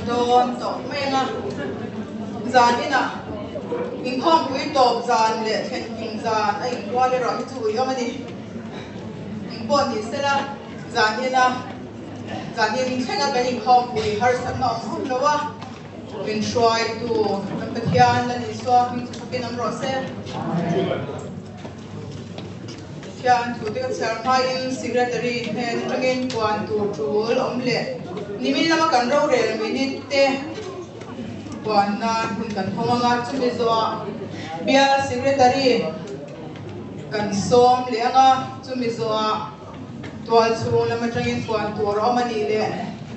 don to menga zan ina in khom pui top zan le khen king zan ai kwa le ro chu yo mani in bon ni sela zan ina zan in thenga kan in khom pui har san no hom lowa min shoi tu nam pathian la ni so min chu ke nam ro se Kian tu tiga certain secretary head trangin kuan tu tool omle nimin lama kan ro rel minute kuan na hun kan thomanga chumi zo bia secretary kan som lenga chumi zo tual chu lama trangin kuan tu ro mani le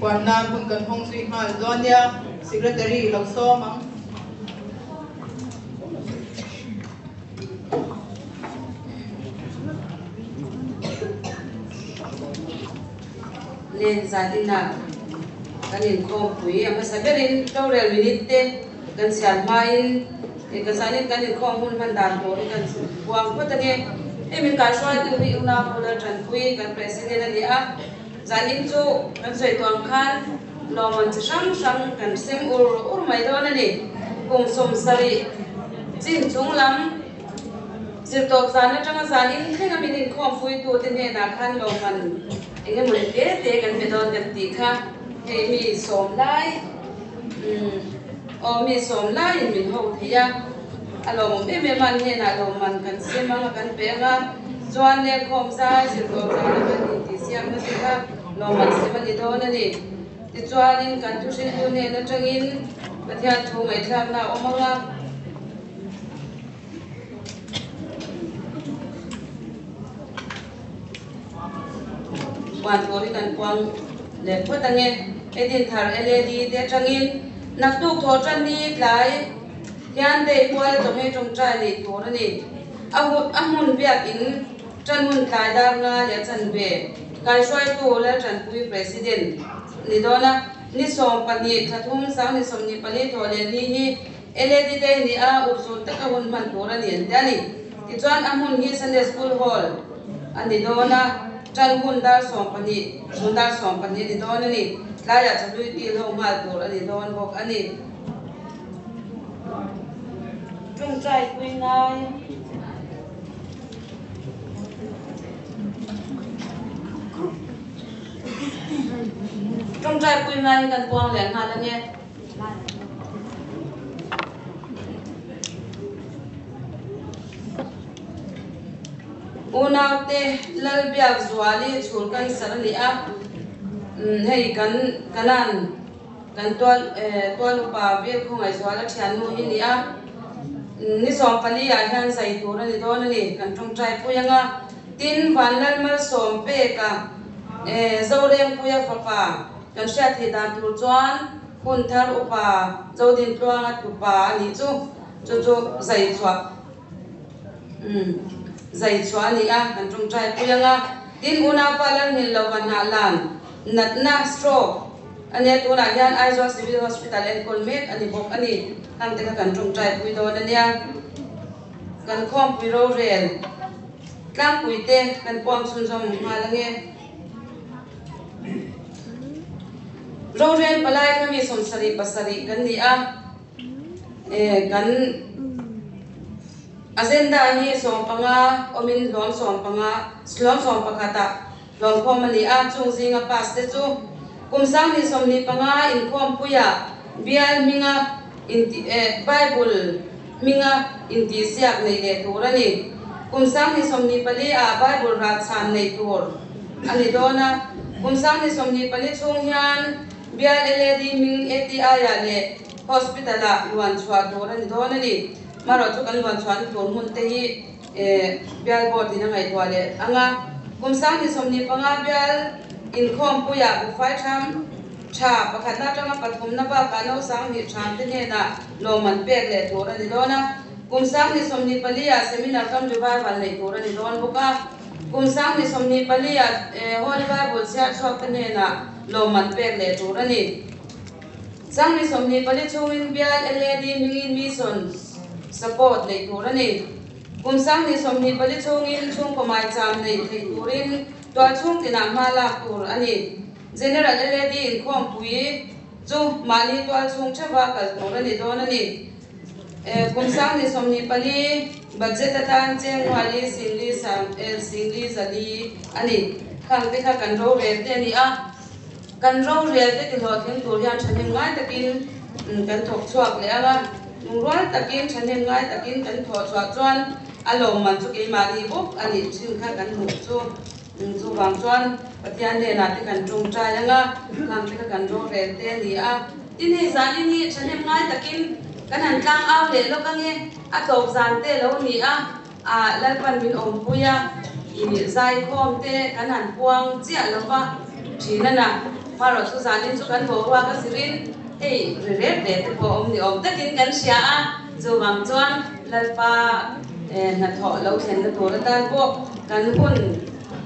kuan na hun kan hong sui hal donia secretary lo som nên gia đình nào cái nên không quý mà sao biết đến đâu rồi mình tên cần sản mai cái gia đình cái nên không muốn mình đàn bố cần quăng quất thế này mình cả xoay từ vị nào cũng là trần quý cần president này á gia đình chú cần xoay toàn khăn lo mình chỉ sang cần xem ur mấy đó này cùng sum sari chín chung lắm chỉ tốt gia nó trong gia đình thế là mình không vui tu thế này là khăn lo mình cái mình thế cái mình đón cái tí khác thì mình sống lại mình sống lại mình hậu thì à alo mình biết mình như nào alo mình cần xem mà cần bé mà doan này không sai chỉ có cái mình thì xem nó thì khác alo mình xem mình đó này thì doan này cần tu sinh tu này nó trong in cái theo tu mấy tham nào ông mà quan thori kan quang le phatange edin thar led de tangin nak tuk tho tran ni lai hian de kwal to me trong trai ni thor ni amun biak in tran mun kai dar nga le chan be kai swai to le tran pui president ni dona ni som pani thathum sang ni som ni pani tho le ni hi led de ni a ursun ta ka hun man thor ni an dani ti chuan amun hi sunday school hall ani dona Chan Mundar Sompani di don ani laya chalui ti lo mal tur ani don bok ani chung trai kui ngai kan puang len ha la nge unaute lalbiak zuali chulkan sarali a hei kanan kan tol pa be khongai zwala thianu hi ni a ni som pali a han sai tur ni don ni kan tong trai puyanga tin van lan mal som pe ka zorem puya papa kan sha thi dan tur chuan hun thar upa zodin tluang at upa ni chu zai chwa zai chwa ni a kan tong trai puyanga tin una palan ni lawan halan natna stroke ane tuna hian Aizawl Civil Hospital and Colmet ani bok ani tang te kan tong trai pui do ania kan khom pui ro rel tlang pui te kan pom chun som halange ro rel palai khami som sari pasari kan ni a kan agenda hi som panga omin lom som panga slom som pakata lom khomani a chung zinga pas te chu kumsang ni som ni panga in khom puya bial minga in bible minga in ti siak nei le turani kumsang ni som ni pali a bible ra chan nei tur ani dona kumsang ni som ni pali chung hian bial led ming eti aya le hospital a luan chwa turani donani maro chu kan luan chwan tur mun te hi bial bot dina ngai twale anga kumsang ni som ni panga bial in khom puya bu fai tham cha pakhat na tanga pathum na ba kano sang ni than te ne na lo man pek le tur ani dona kumsang ni som ni paliya seminar kam revival nei tur ani don buka kumsang ni som ni paliya holy bible sia chok te ne na lo man pek le tur ani sang ni som ni pali chungin bial led mingin mission support nei tur ani kumsang ni som ni pali chungin chung komai cham nei thei turin to chung tina mala tur ani general led in khom pui chu mani twal chung chawa kal tora ni dona ni kumsang ni somni pani budget atan cheng wali singli zali ani khang te kha kan ro re te ni a kan ro re te ki lo thing tur hian thanin ngai takin kan thok chuak le anga nungrual takin thanin ngai takin kan thok chuak chuan alom man chu ke mani bok ani thin kha kan hu chu chu wang chuan pathian le na te kan tung tra anga khang te kha kan ro re te ni a tin hi zali ni thanin ngai takin kan han tlang aw le lo ka nge a top zan te lo ni a lalpan min om puya i zai khom te kan han puang chia lo wa thina na maro chu zanin chu kan bo wa ka sirin ei re te po om ni om takin kan sia a chu wang chuan lalpa na tho lo thlen na tur tan po kan hun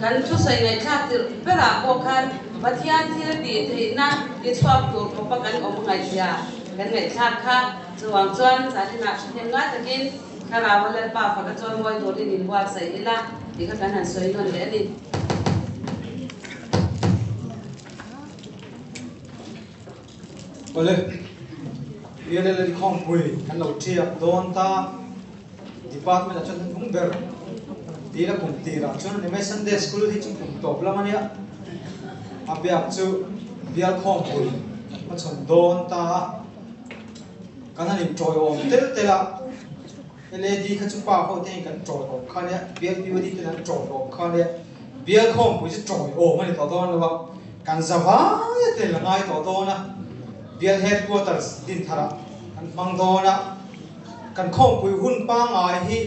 kan chu sai ngai thak tir pera po khan pathian thil ti theina ki chhuak tur ko pa kan om ngai sia kan ngai thak kha chuang chuan zanin na thlen nga takin khara wala pa fa ka chuan moi tur din wa sai ila ti kha kan han soi non le ni Ole, ini adalah kompui kan lau tiap don ta department acan hung ber, tidak pun tidak. Cuman ini Sunday school itu cuma top lah mana ya. Abi aku biar kompui, macam don ta kan ni joy om tel. LED kan cuma kau tengok kan joy om kan ya, biar BOD kan joy om kan ya, biar kompui itu joy om mana tahu don lah. Kan zaman ya tel ngai tahu don lah. Biar headquarters din thara kan mangdona kan khompui hun pa ngai hi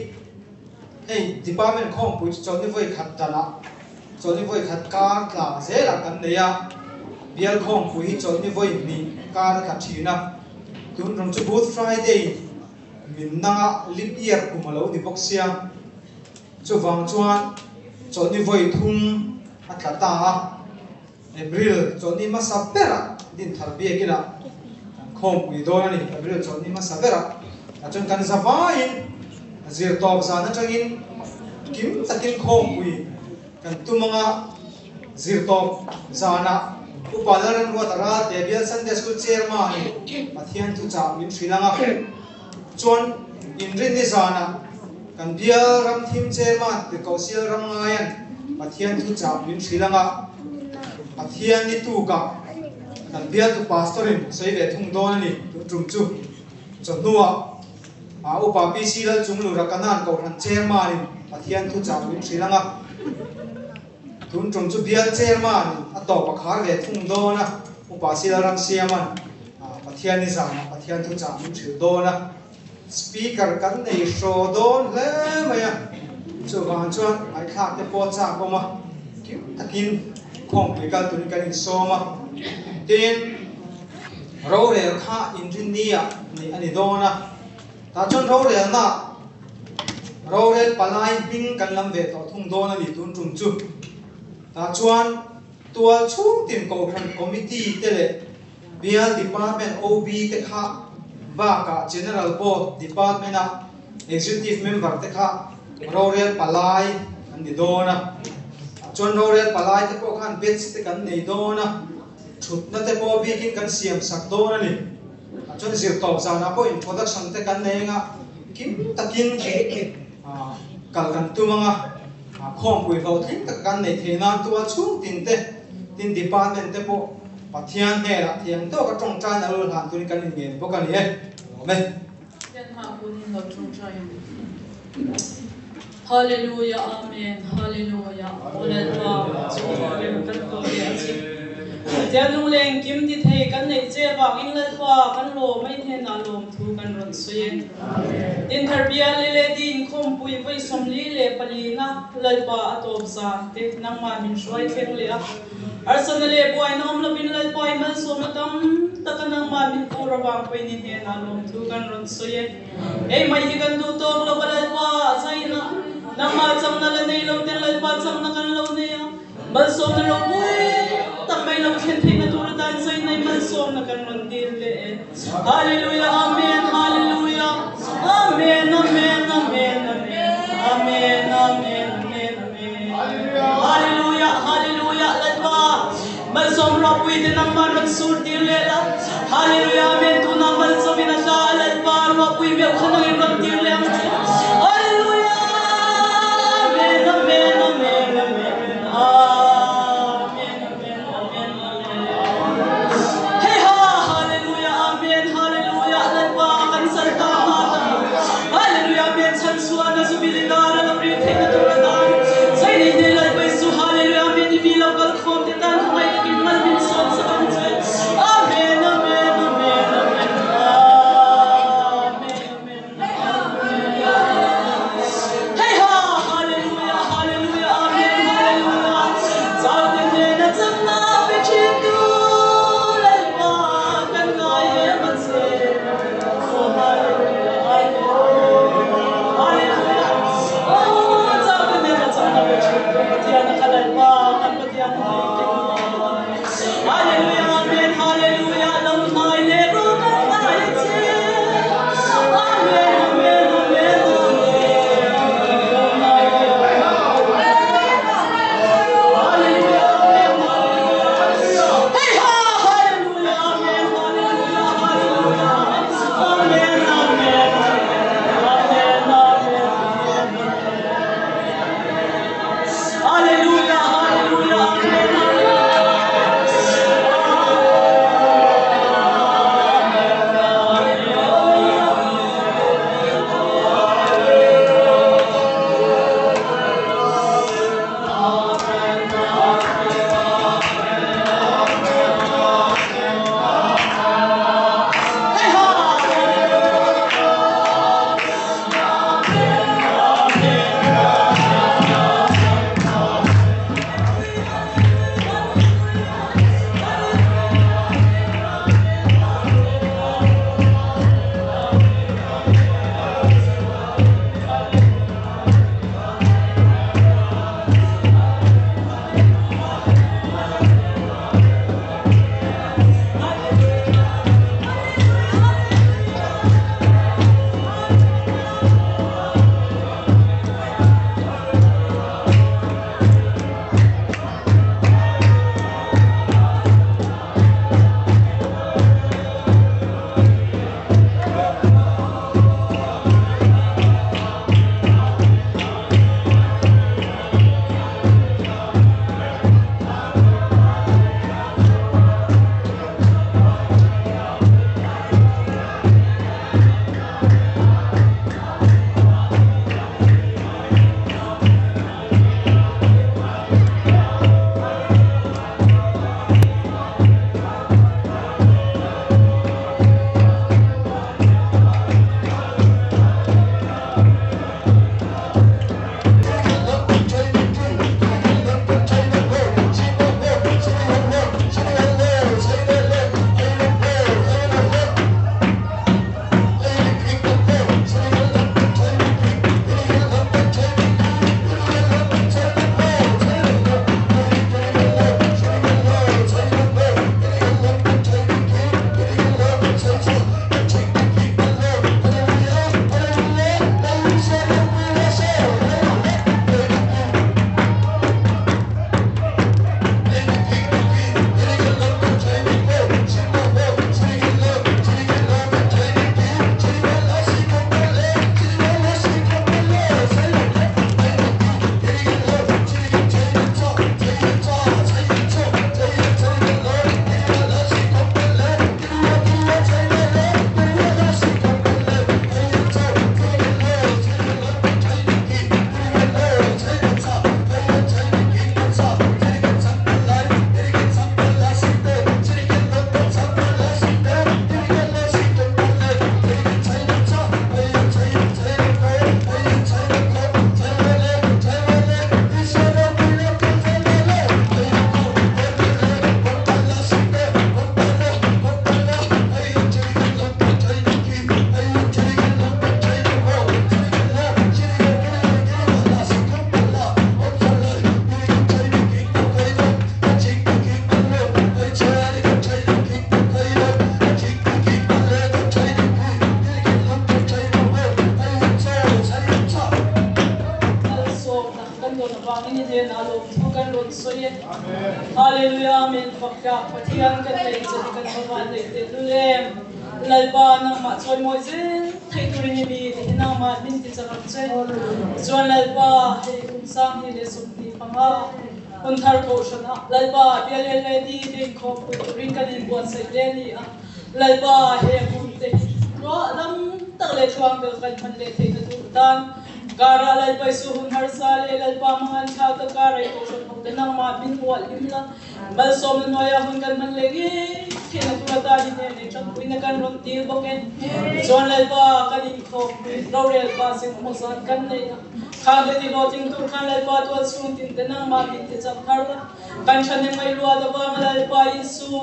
hey department khompui choni voi khat dana choni voi khat ka la zela kan neya biar khompui hi choni voi ni ka khat thina tun rom chu Good Friday min na lip year kumalo ni boxia chu wang chuan choni voi thum atlata April choni masapera din tharbia kina kompui dona ni April choni masapera achon kan zavain zir top sana changin kim takin kompui kan tumanga zir top sana upalaran wa tara debial Sunday school chairman pathian tu cha min Srilanga chon inrin ni sana kan bial ram thim chairman te kausial ram ngayan pathian tu cha min Srilanga pathian ni tu ka kan bial tu pastorin sei ve thung don ni trum chu chonua upa PC lal chunglu rakanan ko ran chairman pathian tu cha min Srilanga tun trum chu bial chairman ato pakhar ve thung dona upa sila ram siaman pathian ni sana pathian tu cha min Sril dona speaker kan nei sho don le maya chu wang chuan ai thak te po cha ko ma kim takin komplikal tun kan in soma tin role kha engineer ni ani dona ta chon role na role palai bing kan lam ve to thung dona ni tun tum chu ta chuan tua chung tim ko khan committee te le bial department OB te kha ba ka general board department a executive member te kha role palai ani dona chon role palai te ko khan batch te kan nei dona thut na te po bikin kan siam sak dona ni chon zir top sana po introduction te kan nei nga kim takin kal kan tumanga khom pui ro thing tak kan nei thena tua chung tin department te po pathian he ra thiang to ka tong tra na lo han tu kan in ngen po kan ni me yan ha kunin lo chung tra yin hallelujah amen hallelujah hallelujah so kan to ya chi ja nung leng kim ti thei kan nei che ba in la kwa kan lo mai the na lom thu kan ron suyen din tharbia le din khom pui vai som li le palina lalpa atop sa te nang ma min shoi theng le a arsana le boy nom lo bin lalpa mal som tam takanang ma min ko rawang pui ni he na lom thu kan ron suyen ei mai hi kan du to lo lalpa saina nang ma cham na la nei lo ten lalpa cham na kan lo ne bal som na lo boy tamay lang khen thei na tur dan sai nai mal som na kan ron dil le hallelujah amen hallelujah amen amen amen amen amen amen amen hallelujah hallelujah lalpa mal som ro pui te nang man ron sur tir le la hallelujah amen tu na mal so bina sa alat par ro pui me khanang ron tir le hallelujah amen amen amen amen amen amen amen hey ha hallelujah amen hallelujah alat pa kan salta hallelujah amen chan suana subilidara la pri the tu rada sai ni de la pai su hallelujah amen vi la kal khom te tan mai ki mal bin son sa kan che amen amen amen amen amen amen Bakyak Patian kan lay kan bawan lay telulem lalba nang ma choi moizen thai turini mi hina ma min ti chakap che chuan lalba he kumsang hi le sumni panga unthar ko shana lalba biale le di ding kho ring kan in buat sai le ni a lalba he kunte ro lam tak le chuang de kan man le thei tu dan gara lalba su hun har sa le lalba mangan cha ta karai ko shon hok de nang ma min wal himla mal som noya hun kan man le gi kina tu ta di ne chak puina kan ron til boken chuan lalba kan in kho ro rel ba sin mo san kan nei khang de di lo ting tur khan lalba tu sun tin de nang ma min te chak khar la kan chan ne mai lua da ba lalba isu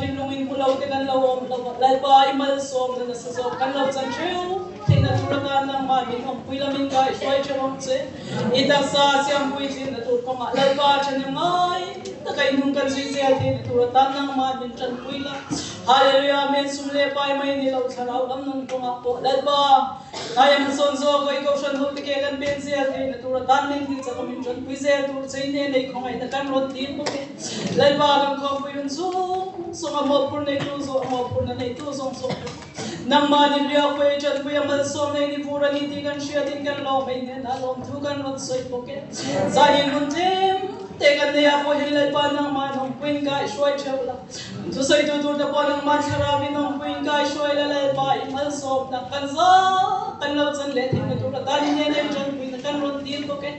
thin lungin pulau te kan lo om lalba imal som na sa so kan lo chan cheu thina tur ta nang ma min om puila min kai swai chong che ita sa siam pui chin na tur ko ma lalba chan mai ta kai nung kan sui se thina tur ta nang ma min chan puila hallelujah men sum le pai mai ni lo chalau lam nung ko ma ko lalba ayam son zo ko ko shan ho te ke kan ben se thina tur ta ning ti cha min chan pui se tur chei ne nei khongai ta kan rot tin ko lalba kan ko pui un zo so ma mo pur nei tu zo mo pur na nei tu zo so nang ma ni ria ko e chan pui amal som nei ni pura ni ti kan shia tin kan lo mai ne na lom thu kan rot soi ko ke zain mun tem te kan ne a ko hin lai pa nang ma nong puin kai shoi chela tu sai tu tur da pa nang ma chara vi nong puin kai shoi la lai pa i mal som na kan za kan lo chan le thin tu da ni ne ne chan puin kan rot tin ko ke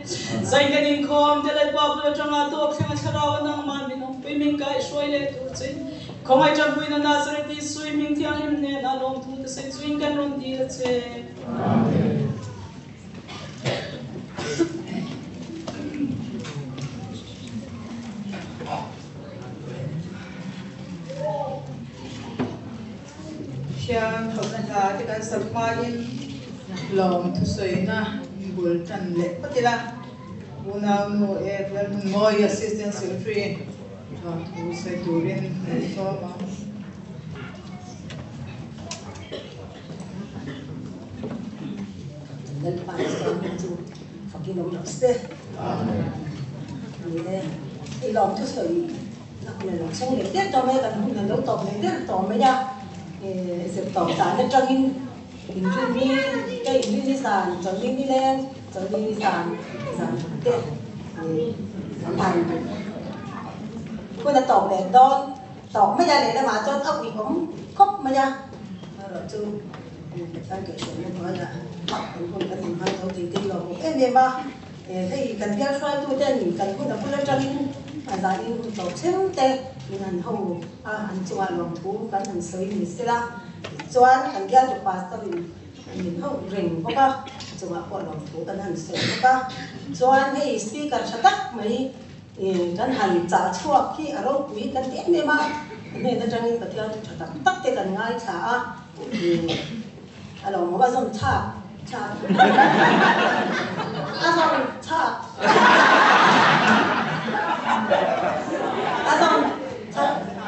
zain kan in khom te lai pa pu chang a to khang chara nang ma mi nong puin min kai shoi le tu chin khomai chan puin na nasreti swimming tiang him ne na lom thu te sai swing kan rot ti le che amen Siang thâu na tha te kan sakma in lom thu soi na bul tan le patila una no e vel moi assistant secretary thu sai turin so ma dan pan so fakir lom ste ne i lom thu soi na ne lom song le te to me kan hu na lo to me te to me ya sẽ tổng sản lên trong in chuyên mi cái in đi sản trong in đi lên trong in đi sản tiền sản thành cô ta tổng để đón tổng mấy gia để mà cho ốc thì cũng khóc mấy gia rồi chú đang kể chuyện nên nói là học cũng không có tìm hai thấu thì kinh rồi cái gì mà thì cần theo xoay tôi tên cần cô ta cô lên trong in mà gia đình tổ chức tên mình ăn hầu ăn chuan lòng thú cái ăn sấy mình sẽ là chuan ăn gia chụp pasta mình hầu rình có ba chuan qua lòng thú cái ăn sấy có ba chuan cái speaker sát tắc mấy cái hành trả chuộc khi ở đâu quý cái tiết này mà nên nó trang cái theo sát tắc tắc cái cần ngay trả alo mau bao giờ trả alo trả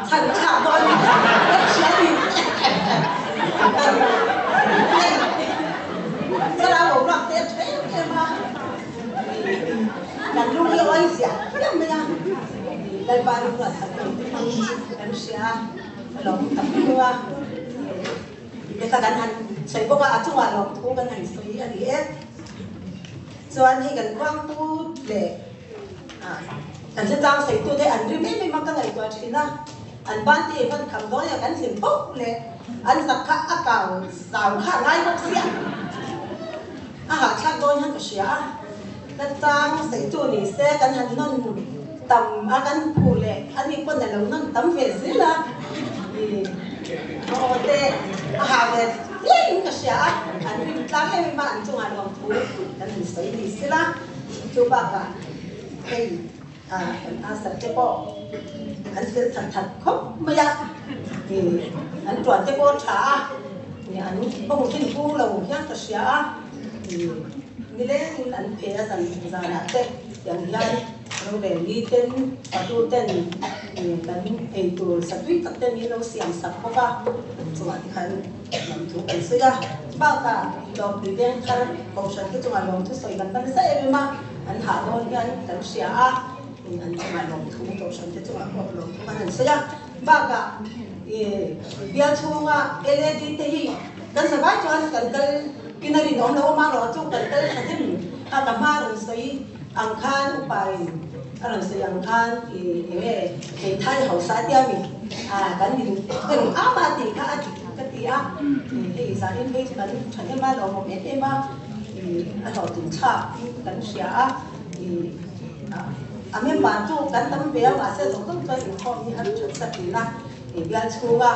thành trả đôi sẽ đi sao đã một loạt tiền thế mà làm luôn yêu anh sẽ biết mấy anh đây ba lúc là thành em sẽ lòng tập qua để ta gắn hành xây bốc à chung là lòng thu gắn hành xây anh ấy cho anh hay gần quang tu để anh sẽ giao xây tu thế anh riêng mấy mắc cái này qua chuyện đó anh ban thì vẫn cầm đó là anh hiểm bốc lệ anh giặc khát cào rào khát ngay bốc xịa hạ chắc đôi hắn có xịa đất trang xây tu này sẽ anh hắn non tầm anh phù lệ anh đi quân này lâu non tấm về dưới là thế hạ về lên cái xịa anh đi trang lên mà anh chung anh lòng thú anh xây đi xí là chú bác cả hey anh sắp chế bộ anh sẽ thật khóc mà ya thì anh chuẩn chế bộ trả thì anh không tin phu là một cái xia thì như thế anh phải rằng ra là thếอย่างไรเราเรียนนี่เต้นประตูเต้นกันไอ้ตัวสัตว์วิตัดเต้นนี้เราเสียงสับเข้าไปจังหวะที่เขาลงทุนกันซื้อบ้าก็เราดีเด่นเขาของฉันที่จังหวะลงทุนใส่กันตั้งแต่เอ็มมาอันหาโดนกันแต่เสีย anh chụp ảnh lòng thú tổ sản chụp ảnh lòng thú anh sẽ ra ba cả bia chung à LED thì kan sa ba chuan kan kal kinari nom lo ma lo chu kan kal sa thêm a ka ma ro sei ang khan upai aron sei ang khan ke thai hau sa tia mi kan ni kan a ma ti kha a ti ka ti a he sa in he kan chan ma lo mo me ma a ho tin cha kan sia a men ban chu kan tam be ma se to kan in khom ni a chu sa ti na bia chung a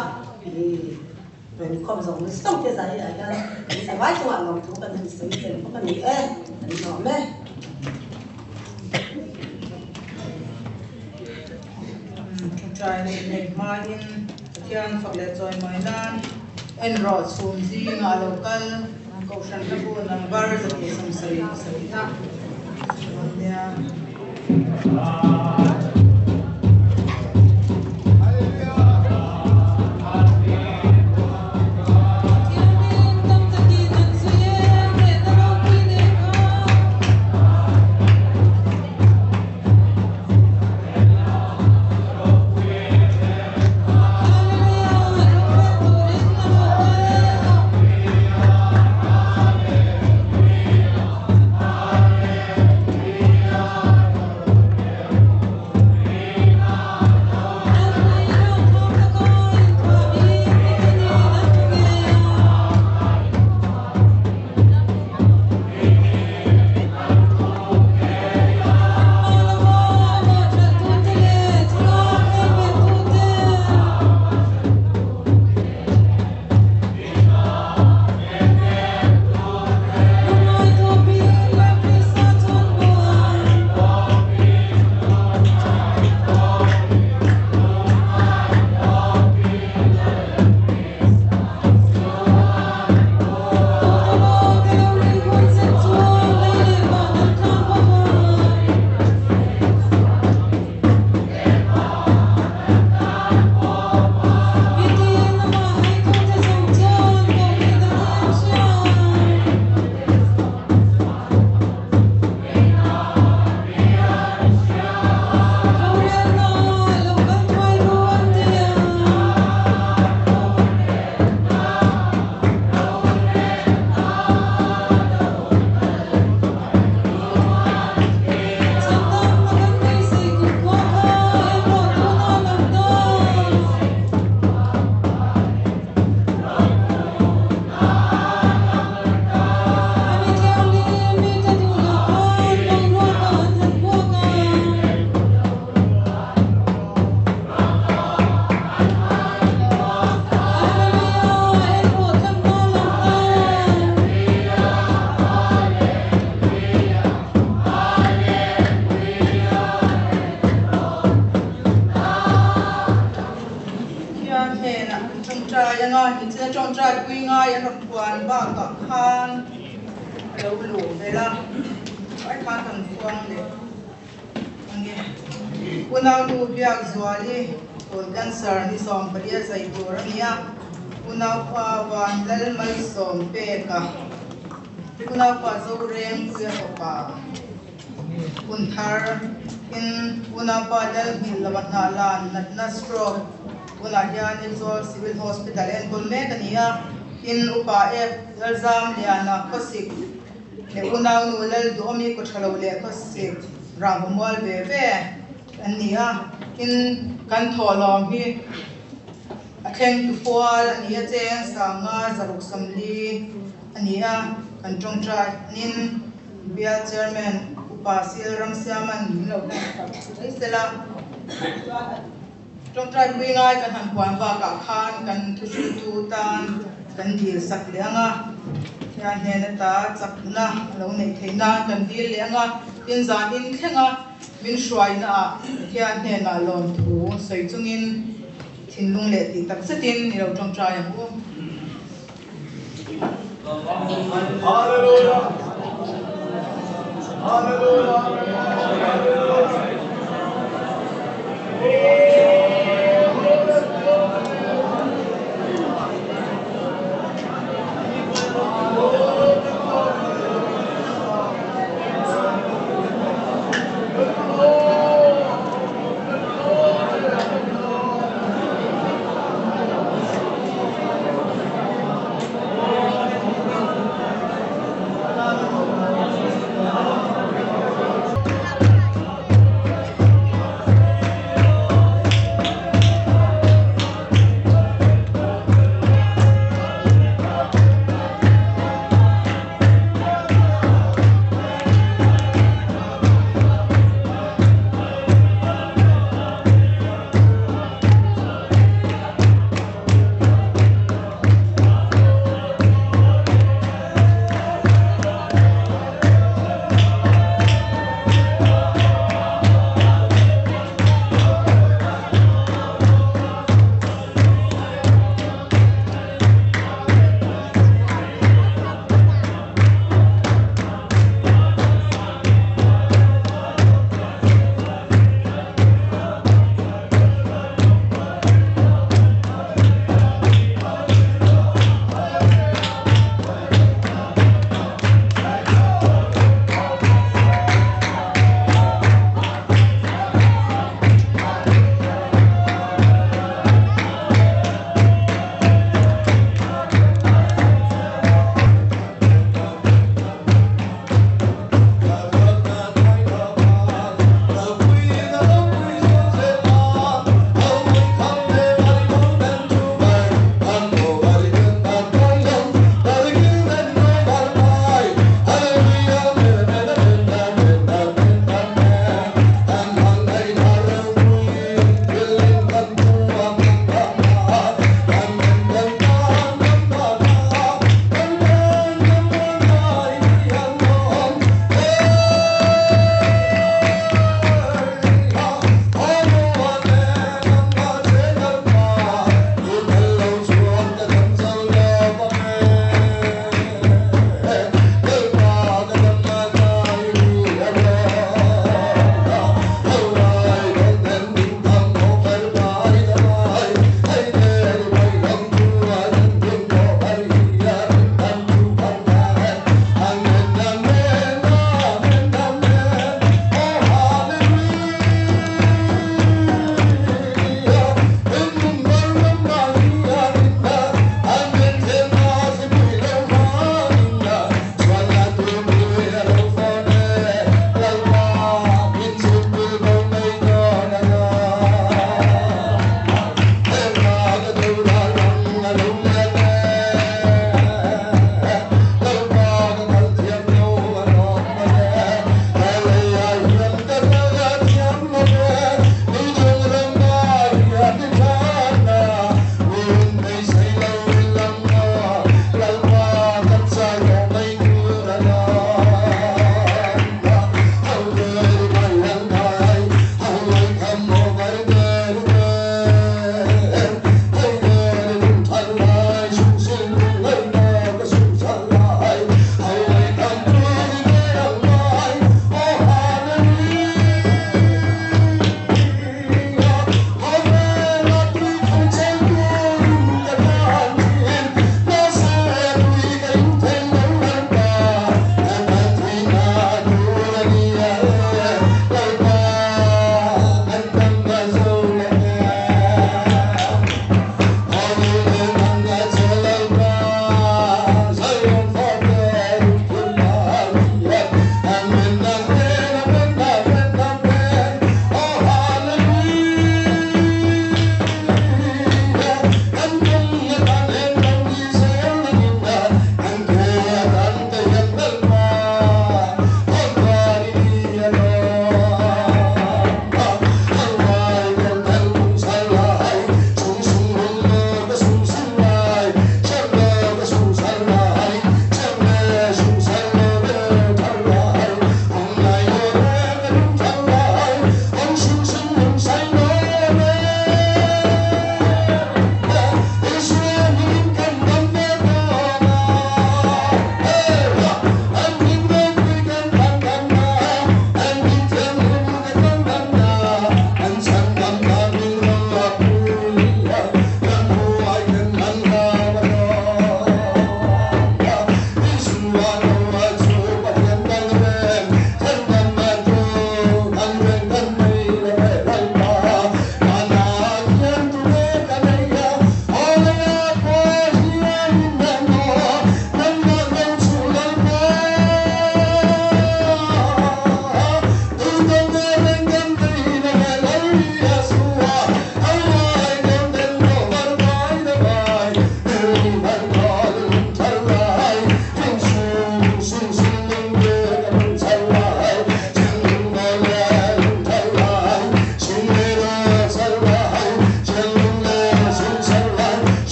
rồi mình không dùng xong cái gì này ra mình sẽ vái cho bạn lòng thú cần hình sự tiền có cần ê mình nhỏ mê trai này mai in thiên phật lệ rồi mai nan en rod sum gì ngà local câu sản các buôn làm bar rồi thì xong sari ta trong trai quy ngay ăn quan ba cả khan lâu lù về la phải khan thằng quang để anh nghe quân nào tu việc zuali còn cancer ni som bariya sai borania quân nào qua van lal mal som pe ka quân nào qua zo rem kuya pa quân thar in quân nào qua lal hin lamat na lan nat na stroke una hian in zol civil hospital en kolme kania in upa exam liana khosik le una nu lal domi ko thalo le khosik ramwal ve ve ania in kan tholom hi akheng tu fual ania cheng sanga zaruk samli ania kan tongtra nin bia chairman upa sil ramsiaman lo isela trong trai quy ngay kan han quan va ka khan kan thu tu tan kan dil sak leanga hian hena ta chakna lo nei theina kan dil leanga tin zan in thlenga min shwai na hian hena lom thu sei chungin thinlung le ti tak setin ni lo trong trai ang u hallelujah hallelujah Oh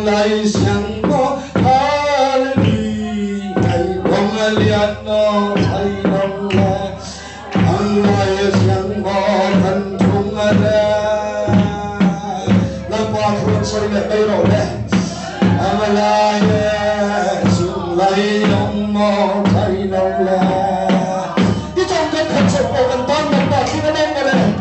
lai sang mo hallelujah ngày bông liệt nó thấy đông le ang lai sang mo thân trung ra la qua thôn soi lệ đây rồi đấy ang lai sung lai đông mo thấy đông le đi trong cái thật sự của con con mà khi nó đem vào đây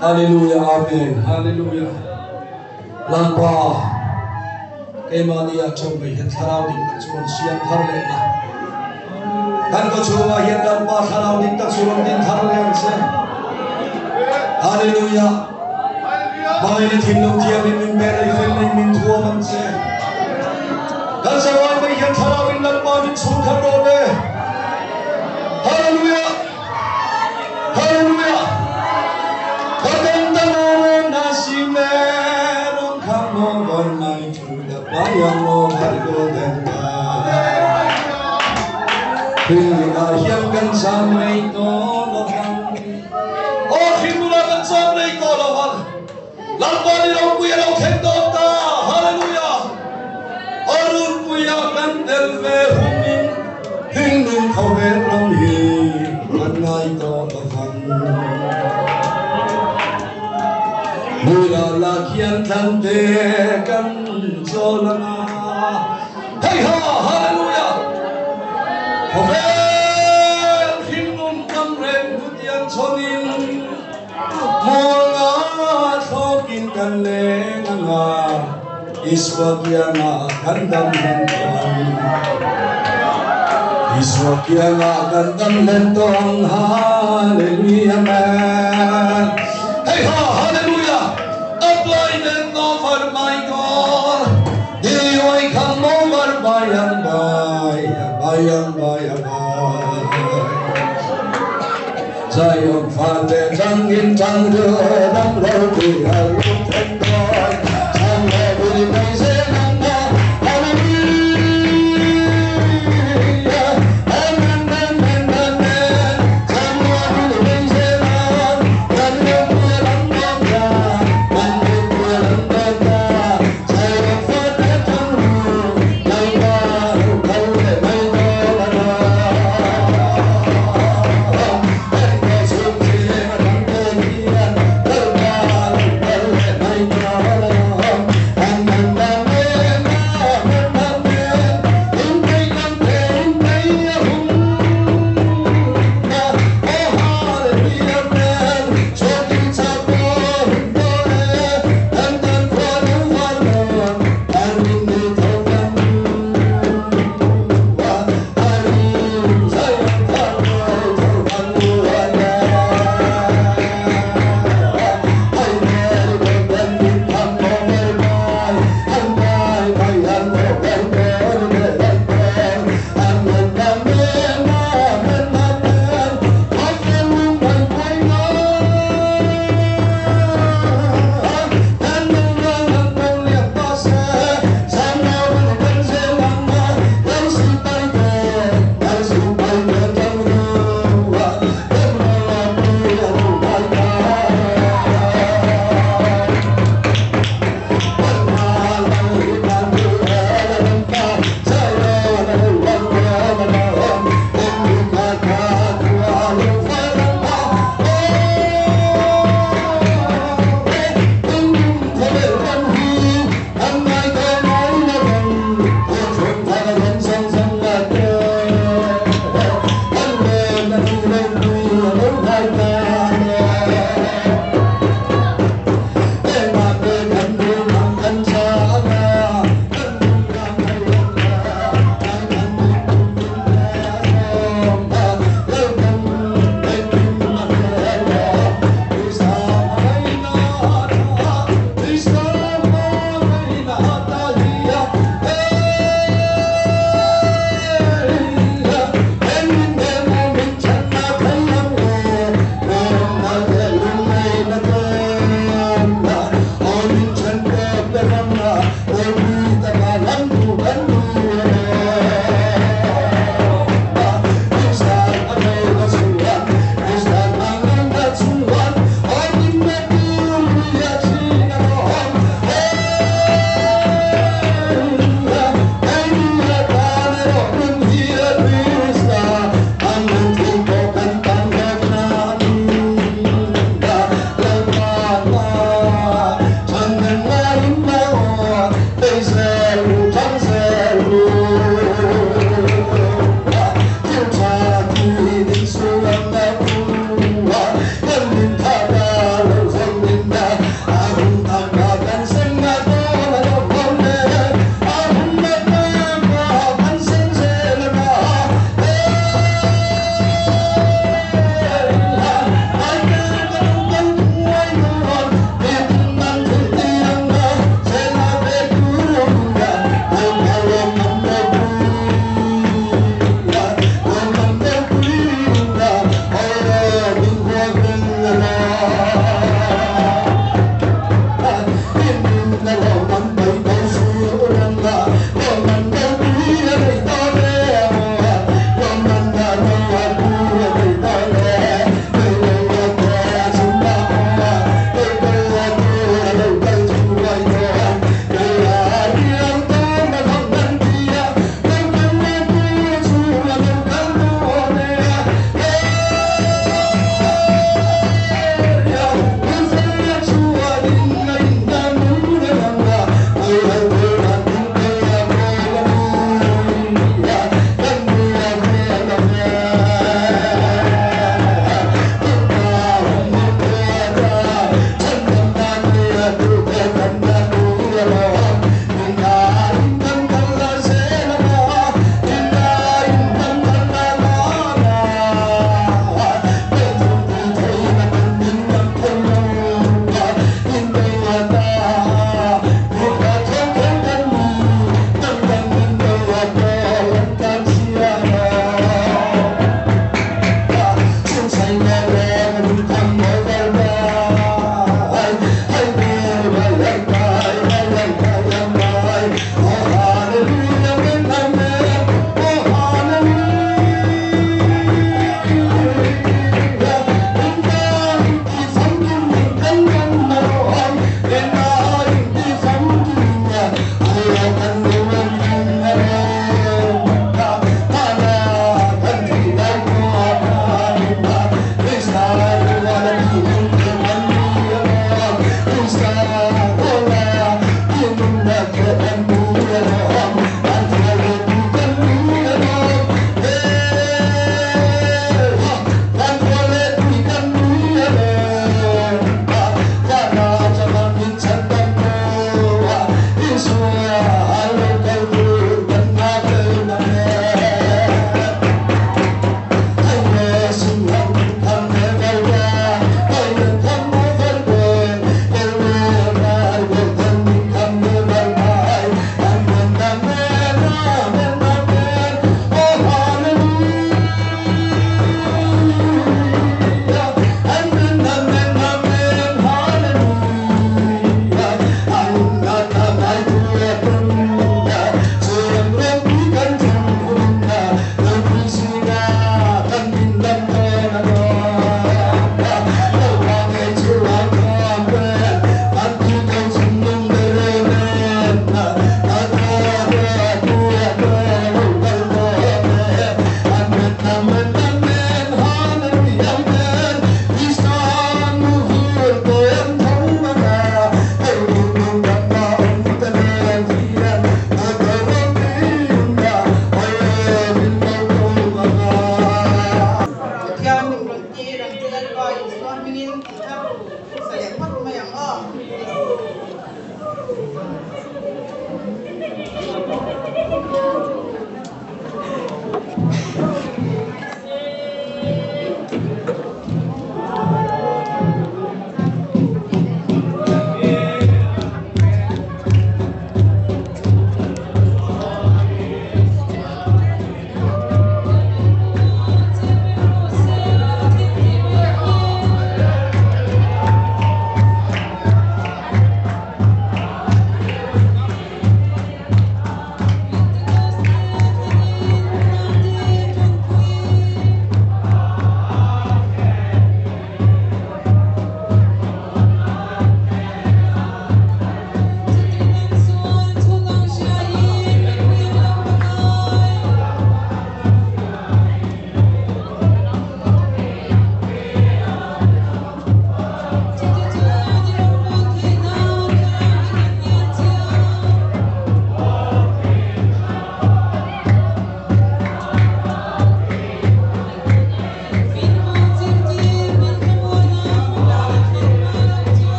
Hallelujah, amen, hallelujah. Lampa, kemania chong bay hiện thao định tak suron sian thar le na. Kan ko chunga hiện lampa thao định tak suron din thar le se. Hallelujah. mai là thiên long kia mình bé này phên này mình thua bằng xe gần sau ai bây giờ thà mình lần mà mình xuống khăn rồi đấy hallelujah hallelujah kadang tangan nasi merong kamu warnai sudah bayang mo hargo denda hingga yang kan sampai tolong oh hingga kan sampai tolong lalu ni orang punya orang khendor ta hallelujah arun punya kan delve humin hingga kau berang hi warnai tolong mula lakian tante kan zolana hey ha hallelujah hovel himnum kamren gutian sonin mola thokin kan lenganga iswakiana kandam lentong iswakiana kandam lentong hallelujah man hey ha hallelujah apply them over my God diyoy come over by and by Zion Father Jangin Jang Đưa Đăng Lâu Tùy Hà Lúc Thanh Đôi Sang Lê Bùi Mây Dê Nang Nga Hallelujah Amen Amen Amen Sang Lê Bùi Mây Dê Nang Ngân Ngân Mưa Lắm Ngân Nga Ngân Ngân Mưa Lắm Ngân Nga Zion Father Jang Đưa Đăng Nga Câu Lê Mây Đô Là Đô Hãy subscribe cho kênh Ghiền Mì Gõ để không bỏ lỡ những video hấp dẫn.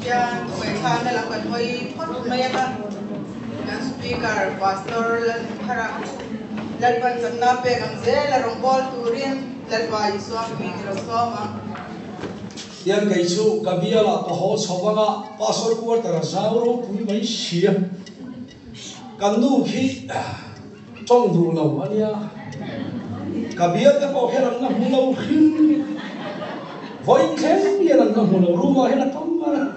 Yan, may sana lang kan hoy pot may ka. Yang speaker pastor lan harap. Lalpan sa nape ang zela rombol turin lalpa iswam min rosoma. Yan kay chu kabiala ka ho chobanga pastor kuar tara sauro pui mai sia. Kandu khi trong du lo ania. Kabia ta ko heram na mulo khin. Voi khen dia lang na mulo ruwa hela tamba.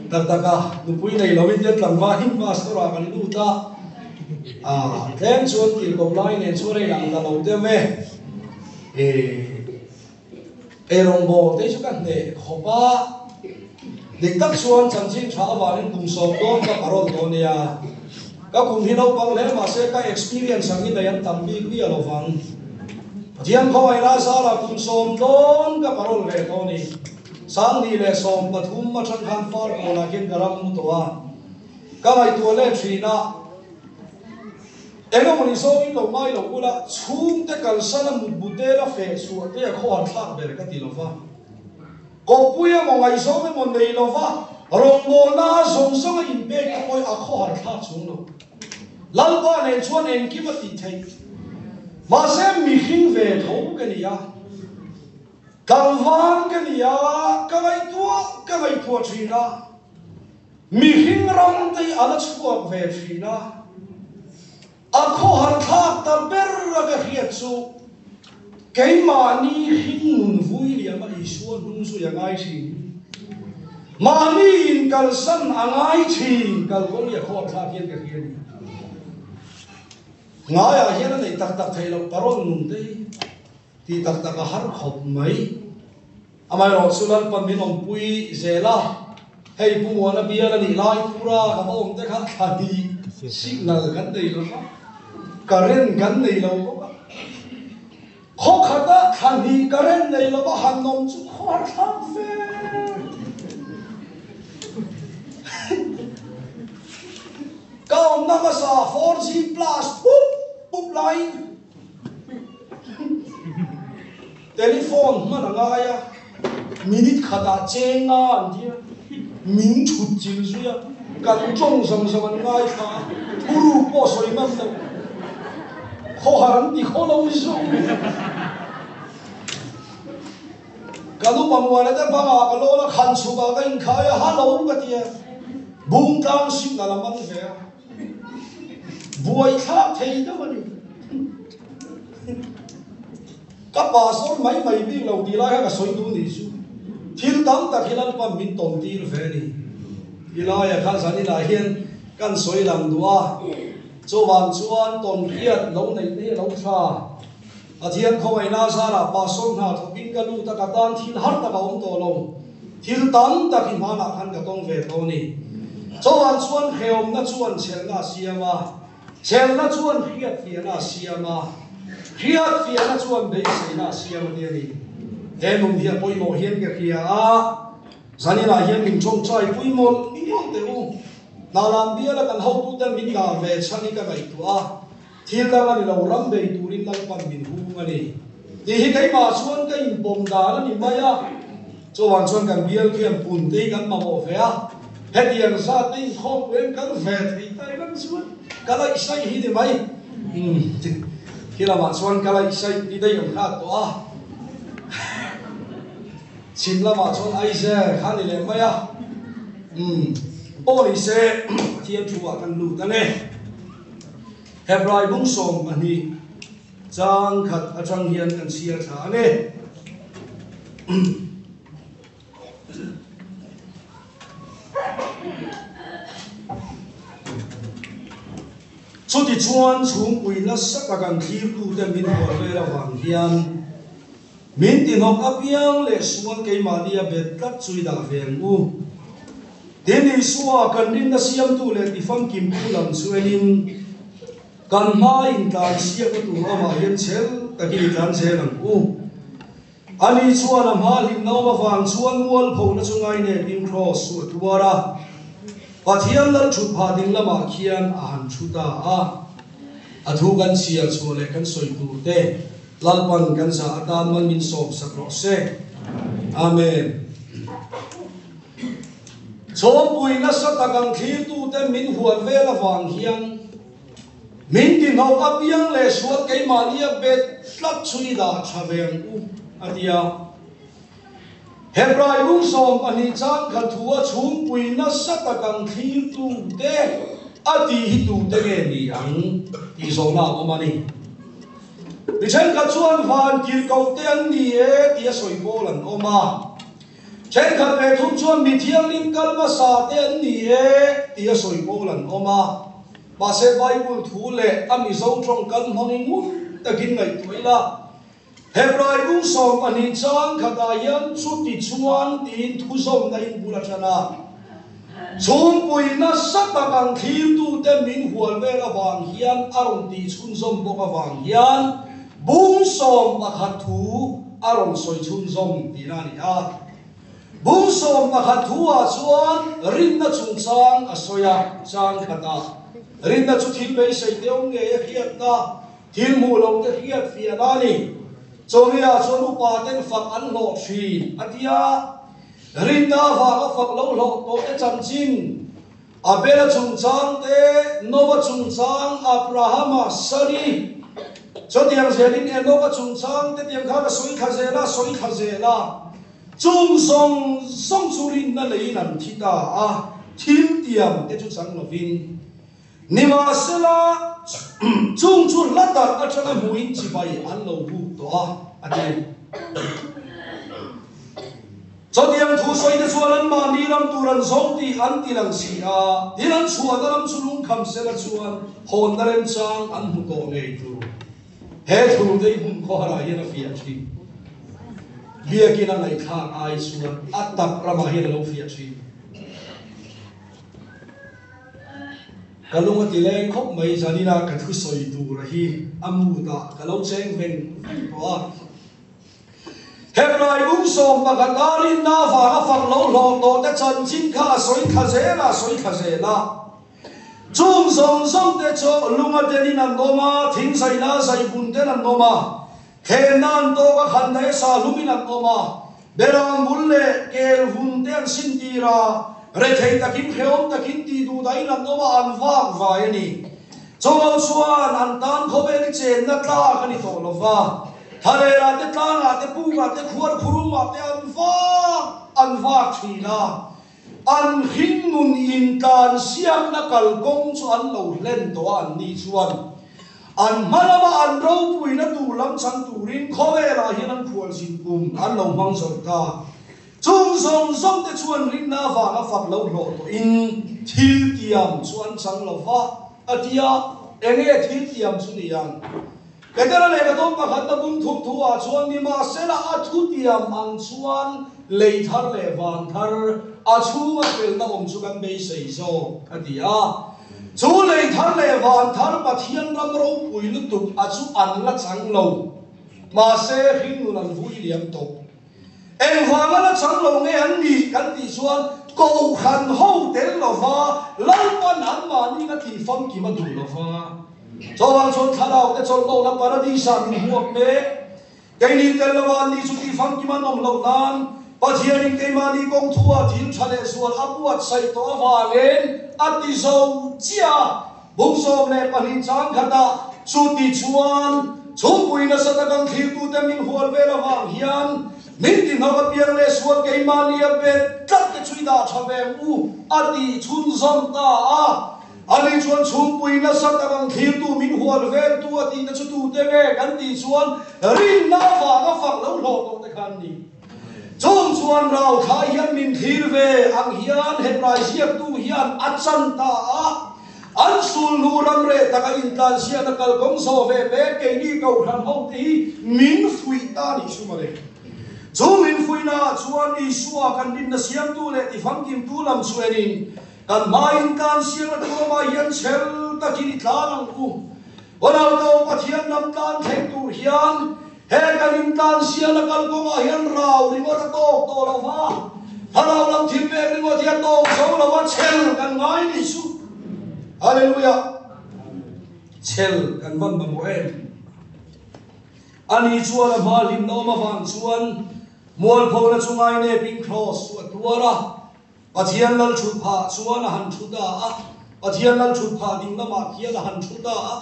Tagtaka nupui nei lawin det lang wa hin pastor a kan lu ta. Then chuan til ko lai nen chu rei lang ta lo de me. Rong bo te chu kan ne khopa dik tak chuan chang chin tha wa nen kum som don ka parol don ya. Ka kum hi lo pang le ma se ka experience ang ina yan tambi wi alo wang. Diam ko ai la sa la kum som don ka parol le to ni. Sang ni le som pathum ma than khan far ko na kin garam mu to wa. Ka mai to le thina Ega moni so in lo mai lo kula chum te kal sana mutbutera fe su te kho han thak ber ka ti lo fa ko puya mo ngai so me mon nei lo fa rong mo na song song in be ka koi a kho han thak chung lo lal ba ne chuan en ki ma ti thei ma se mi khing ve tho ka ni ya kalwan ka ni ya ka ngai tua thina mi khing ram te ala chuak ve thina Ako harthak ta berra ka hiatsu kay mani hingun vui liya ma isuan nungsu yang ai chi mani in kalsan angai chi kalkol ya ko harthak hian ka hian ngaya hian nei tak tak thailo paron nun te ti tak tak har khop mai amai ro sulan pamin om pui zela hei pu wana biala ni lai pura ka om te kha khadi signal kan dei lo karen gan nei lo ba kho khata khani karen nei lo ba han nom chu khor thang fe kaum na ma sa 4G plus pup line telephone ma na ya minute khata chenga andia min chut jil su ya kan chong sam sam ngai kha puru po soi mam na kho haran ti kho lo su kanu pamwala ta ba ka lo la khan su ba ka in khaya ha lo ka ti bung tang sim na la man ve buai tha thei da mani ka pa so mai bi lo ti la ka soi du ni su thil tam ta khilan pa min ton ti ve ni ilaya kha sani la hian kan soi lam dua cho wan chuan ton khiat lo nei te lo tha athian khoi na sa ra pa som na thopin ka lu ta ka tan thil har ta ka om to lo thil tam ta ki ma na khan ka tong ve to ni cho wan chuan kheom na chuan chel na siama chel na chuan khiat fi na siama khiat fi na chuan be se na siama ni ni he mum dia poi mo hian ka khia a zani na hian min chong chai pui mo te u nalam bia la kan ho tu ta min na ve chani ka gai tu a thil da ni lo ram be tu rin lang pan min hu ngani ti hi kai ma chuan ka in bom da la ni ma ya cho wan chuan kan bial khiam pun te kan ma mo ve a he diang sa te khom wen kan ve thei tai kan chuan kala isai hi de mai kila ma chuan kala isai ti dai am kha to a chin la ma chuan ai se khani le ma ya Ôi xe thiên chúa kan lu ta ne Hebrai bung som ani chang khat atang hian kan sia tha ne chu ti chuan chung pui la sak kan thir tu te min ko le la wang hian min ti nok apiang le suan ke malia bet tat chui da veng u Deni suwa kan rin na siyam tu le tifang kim pulang suenin kan ma in tan siya ko tu ama yan sel taki tan sel ang u ani suwa na ma lim na ma fang suwan mual pho na chungai ne pin cross su tuara pathiam lan chut pha ding lama khian an chuta a athu kan sial chu le kan soi tu te lalpan kan sa atan man min som sakro se amen chom pui na sa takang thil tu te min huat ve la wang hian min ti no ka piang le suat ke mania bet tlat chui da thaveng u atia Hebrai lung som pani chang kha thua chum pui na sa takang thil tu te ati hi tu te nge ni ang ti so na o mani ni chen ka chuan van kil ko te an ni e ti soi bol an oma chen ka pe thum chuan mi thiang lim kal ma sa te an ni e ti soi bol an oma ba se bible thu le ami zo trong kan honi mun takin ngai tuila Hebrai lung som pani chang kha da yan chu ti chuan tin thu som na in bula chana chum pui na sa takang thil tu te min hual ve la wang hian arong ti chun som bo ka wang hian bung som pakhat thu arong soi chun som ti na ni a bung som pakhat thu a chuan rin na chung chang a soya chang khata rin na chu thil be sei teong nge a hiat na thil mu lo te hiat fia na ni chomia chuan upa ten fak an lo thi atia rin na va ka fak lo lo to te cham chin abela chung chang te nova chung chang abrahama sari cho tiang zelin e nova chung chang te tiang kha soi khazela chung song churin na lei nan thita a thil tiam te chu chang lovin nima sela chung chu latar atana muin chi bai an lo bu to a ati cho tiang thu soi te chuan ma ni lam turan zong ti an ti lang si a dilan chuan lam chulung kham sela chuan hon na ren chang an hu to ngei tu he thu dei hum kho hara hian a fia thi bia kin an lai thang ai chuan atak rama hian lo fia thi kalung ti leng khop mai janina ka thu soi tu ra hi amu ta kalau cheng ven to Hebrai lung som pakatarin na va ka fak lo lo to te chan chin kha soi khazela chung song te cho lunga te ni nan doma thing sai na sai bun te nan doma khenan to ka khan dai sa lumin nan doma berang bulle kel hun te an sin ti ra re thei takin kheom takin ti du dai nan doma an vak vai ni chong chuan an tan kho be ni chen na tla ka ni to lo va thare ra te tla nga te pu nga te khuar khurum ma te an vak thina an hin nun in tan siam na kal kong chu an lo len to an ni chuan an malama an ro pui na tu lam chang turin khowela hian an khual sin kum an lo mang zon ta chung song te chuan rin na va na fak lo lo to in thil tiam chuan chang lo va atia enge thil tiam chu ni yang kedara le ka tom pakhat na bun thup thu a chuan ni ma sela a thu tiam ang chuan lei thar le van thar a chu a pel na om chu kan be sei zo atia chu lei thar le van thar pathian ram ro pui lu tu a chu an la chang lo ma se hing nu lan vui liam to en wang la chang lo nge an ni kan ti chuan ko khan ho tel lo va lal pan an ma ni ka ti fam ki ma du lo va cho wang chon tharau te chon lo la paradisa min huak me kai ni tel lo an ni chu ti fam ki ma nom lo nan pathian in ke ma ni kong thua thil thale sual apuat sai to wa len ati zo chia bung som le panin chang khata chu ti chuan chum pui na sa takang thil tu te min hual ve la wang hian min ti na ka piang le sual ke ma ni a be tat ke chui da thaveng u ati chun zom ta a ani chuan chum pui na sa takang thil tu min hual ve tu ati na chu tu te nge kan ti chuan rin na wa ka fak lo lo to te khan ni chung chuan rau tha hian min thil ve ang hian hebrai siak tu hian achan ta a an sul nu ram re taka in tan sia na kal kong so ve be ke ni ko ran ho ti min fui ta ni sumare chu min fui na chuan i suwa kan din na siam tu le ti fam kim tu lam chuanin kan main kan sia na tu ma hian chel ta ki tla lang ku bonau to pathian nam tan theng tu hian he kan in tan sia na kal kong a hian rau ri mo ta to lo va tharau lam thim be ri mo dia to so lo wa chel kan ngai ni su Hallelujah. Chel kan van ba mo em. Ani chuan a malim no ma van chuan mol pho na chungai ne ping cross wa tuara Pathian lal chut pha chuan a han thuda a Pathian lal chut pha ding lama khian a han thuda a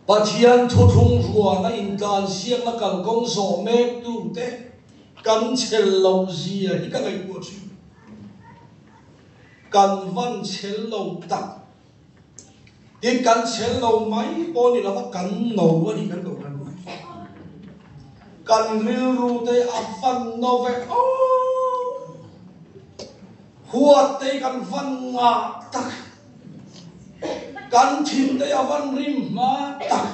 Pathian thu thung ruwa na in kan siang na kan kong so mek tu te kan chel lo zia hi ka ngai ko chu kan van chel lo tak ti kan chel lo mai po ni la kan no wa ni kan lo kan kan ril ru te a van no ve o huat te kan van nga tak kan thim te a van rim ma tak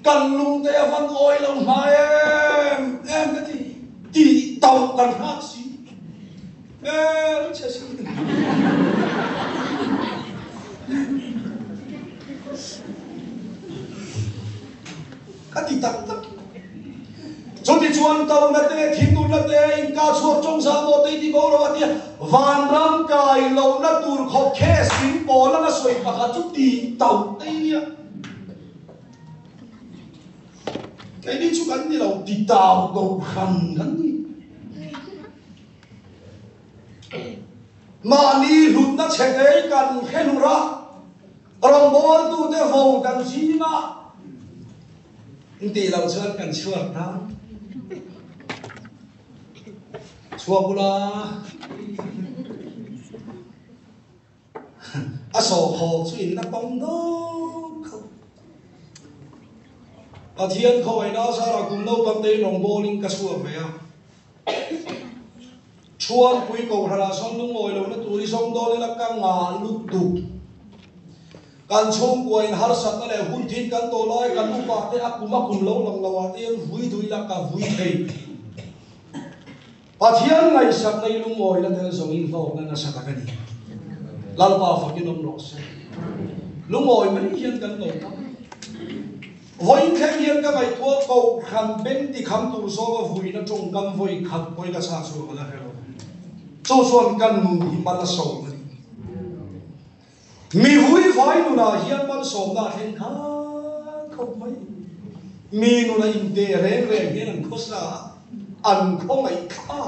kan lung te a van oi lo ma em cái ti tàu kan ha si em che si cái ti tak tak cho đi chuan tàu na te thim nu na te in ka chuak trong sa mo te ti ko ro ti van ram kai lo na tur khop khe sim po la na soi pa ka chu ti tàu te nia cái đi chu kan ni lo ti tàu go khan kan ni mà ni lut na che te kan khen ra rong bol tu te vo kan si ma ti lo chuan kan chuak na chua bula a so ho chu in na bong do a thian khoi na sa ra kum no bam dei long bowling ka chua me a chuan pui ko hra son lu ngoi lo na turi song do le la ka nga lu tu kan chong ko in har sat na le hun thin kan to lai kan lu pa te a kuma kum lo lang lawa te vui dui la ka vui thei Pathian ngai sak nei lu ngoi la tel song in ho na sa ka ni lal pa fa kin om no se lu ngoi man hian kan lo ta voi khem hian ka mai thua ko kham ben ti kham tu so ga vui na chong kam voi khat poi ka sa chu la helo cho chuan kan nu hi man la so mi vui vai nu na hian man som na hen kha khop mai mi nu na in te reng reng hian an khosa an không ai kha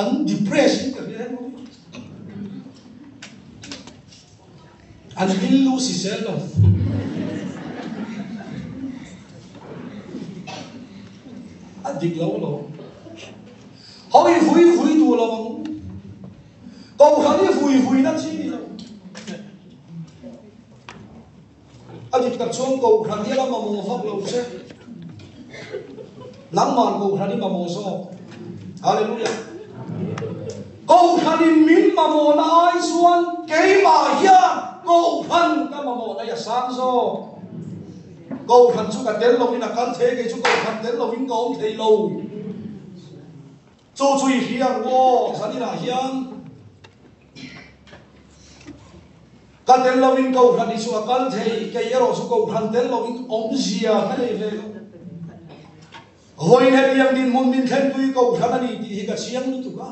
an depression ka hian an will lose his health a dik lo lo hoi vui tu lo ko khani vui na chi ni lo a dik tak chong ko khani la ma mo hak lo se nang man ko khani ma mo so hallelujah ko khani min ma mo na ai suan ke ma ya ko khan ka ma mo na ya sang so ko khan chu ka tel lo in a kan the ke chu ko khan tel lo in ko thei lo chu chui hiang wo sani na hiang ka tel lo in ko khan chu a kan thei ke yero chu ko khan tel lo in om zia ka le le hoi he yang din mun min khen tui ko khana ni ti hi ka siang nu tu ka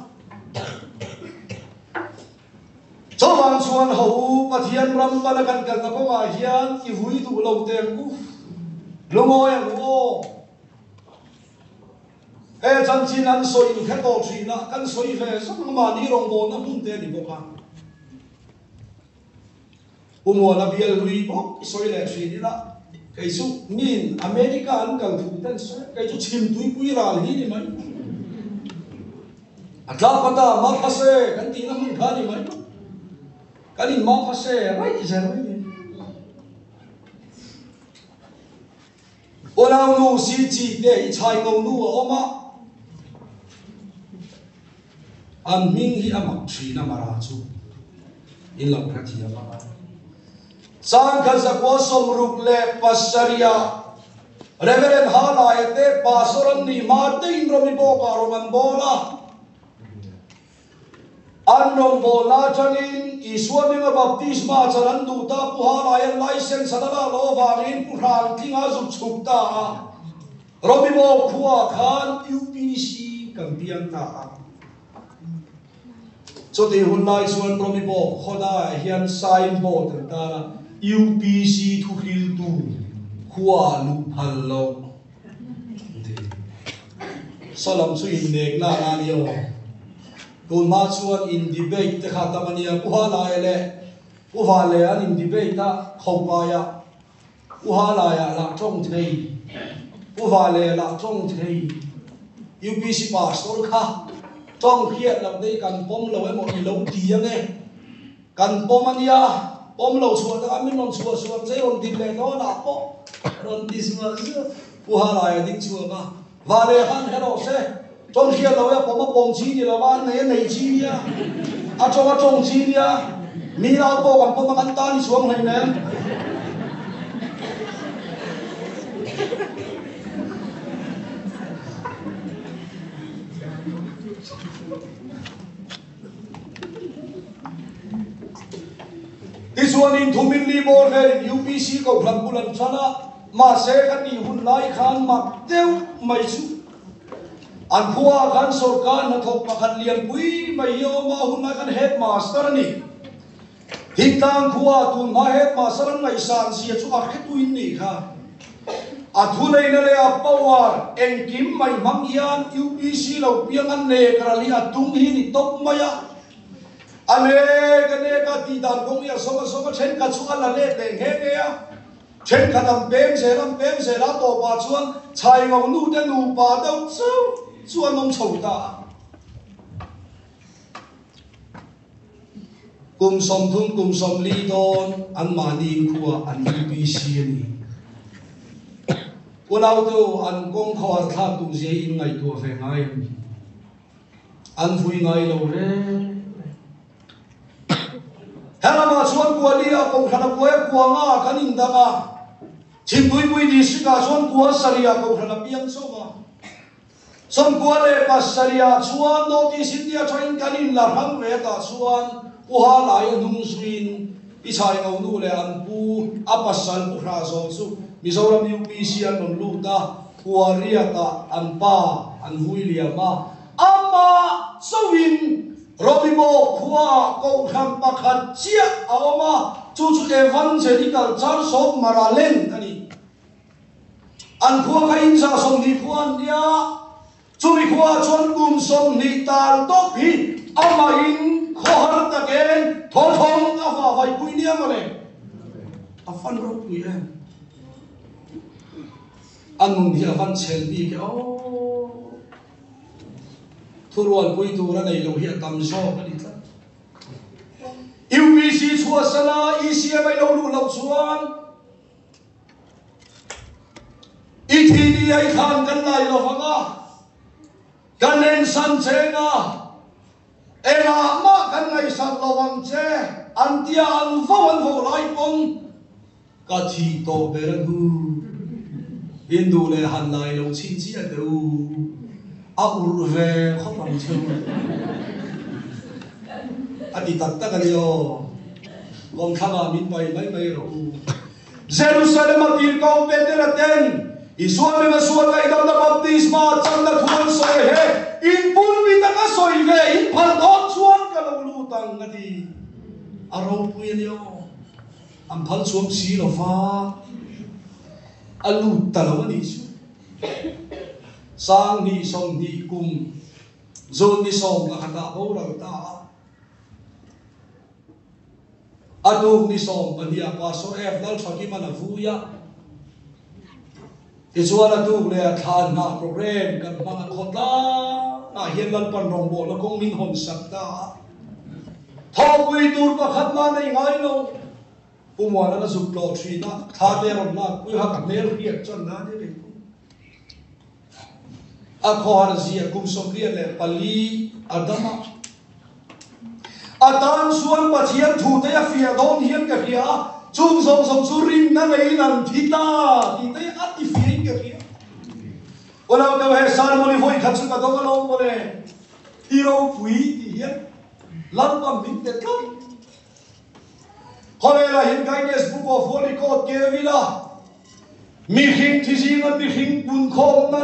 cho wang chuan ho pathian ram bala kan kan na ko ma hian ki hui tu lo te ku lungoi ang o e chan chin an soi nu khe to thri na kan soi ve sam ma ni rong bo na mun te ni bo ka umo na bial lui bo soi le thri ni la cái số nhìn America anh cần thủ tên số cái số chim túi quý ra lý đi mấy à ta có ta mà phát xe cái tí nó không khá đi mấy cái gì mà phát xe mấy gì rồi ô nào nu si chỉ để chạy ngầu nu ở mà anh mình hi am học trí na mà ra chú in lòng cái gì mà sang khazakwa somruk le pasaria reverend halayate pasoran ni mate indromi bo karoman bola annom bola chanin iswaninga baptisma charan duta puhalayan license sadala lo wangin puran tinga zup chukta romi bo khuwa khan UPC kampian ta so te hunai suan romi bo khoda hian sign board ta UPC thu hil tu khuwa lu phal lo salam su in nek na na ni o kun ma chuan in debate te kha tamania puha la ele puha le an in debate ta khopa ya puha la ya la trong thei puha le la trong thei UPC pastor kha trong khiat lo dei kan pom lo mo ni lo ti ange kan pom ania pom lo chuan ta min non chuan chuan sei on din le no na po ron dis ma puha la ya dik chuan ka vale han hero se trong khiat lo ya pom chi ni lo ma nei chi nia a trong chi nia mi lao po kan pom kan ta ni chuang nei ne This one in Thumin Li Bor Verin UPC ko khlam bulan chana ma se kan ni hun lai khan mak teu mai chu an khua kan sarkar na thok pakhat lian pui mai yo ma hun lai kan headmaster ni hitang khua tun ma headmaster ngai san sia chu ar khetuin ni kha athulei na le apawar engkim mai mangian UPC lo piang an ne krali atung hi ni top maya ale kane ka ti dan gong ya so chen ka chu ala le te nge nge ya chen ka dam pem se la to pa chuan chai ngong nu te nu pa dau chu chuan nong chou ta kum som thum kum som li don an mani khuwa an UPC ni ulau tu an gong khawar tha tu je in ngai tu fe ngai an fui ngai lo re Helama chuan kualia ko khana poe kuanga kanin danga chimpui di sika chuan kuwa saria ko khana piang soma som kuale pasaria chuan notice india train kanin la hang ve ta chuan uha lai nung suin ichai ngau nu le an pu apasal pu kha so su Mizoram UPC an non luta kuaria ta an pa an huilia ma ama sowin Robibo khua ko kham pakhat chia awama chu evangelical church of Maralen ani an khua ka in sa som ni khuan dia chu mi khua chon kum som ni tal to hi ama in khohar ta ken thong afa vai puinia male afan ro pui em anung dia van chel bi ke Turuan pui tura nei lo hi tam so ani ta UPC chua sala ECM ai lo lu lo chuan ETD ai khan kan lai lo fanga kan nen san chenga ela ma kan ngai sat lo wang che antia an vo lai pon ka thi to beran hu hindu le han lai lo chin chi a do Aur ve khopam chu adi tak tak ali yo gom khama min mai ro Jerusalem atil ko bederaten isuame ma suat kai dam da baptisma chang da thun soi he in pul mi ta ka soi ve in phal dot chuan ka lo lu tang adi aro pui yo am phal chuam si lo fa alu ta lo ni chu sang ni som ni kum zon ni som la khata ho ra ta adu ni som pania pa so f dal thaki mana vuya izuala tu le than na program kan bang khotla na hian lan pan rong bo la kong min hon sakta thopui tur pa khat na nei ngai lo umwana na zup lo thri na tha te ron na pui ha ka mer hiat chan na de akhor zia kum somria le pali adama atan suan pathian thu te afia don hian ka ria chung som churin na nei nan thita ti te ati fi ka ria ola ka he salmoni voi khatsu ka dong lo mole hero pui ti hian lan pam min te kam kholela hin kindness book of holy code ke vila mi hing thi jing mi hing pun khom na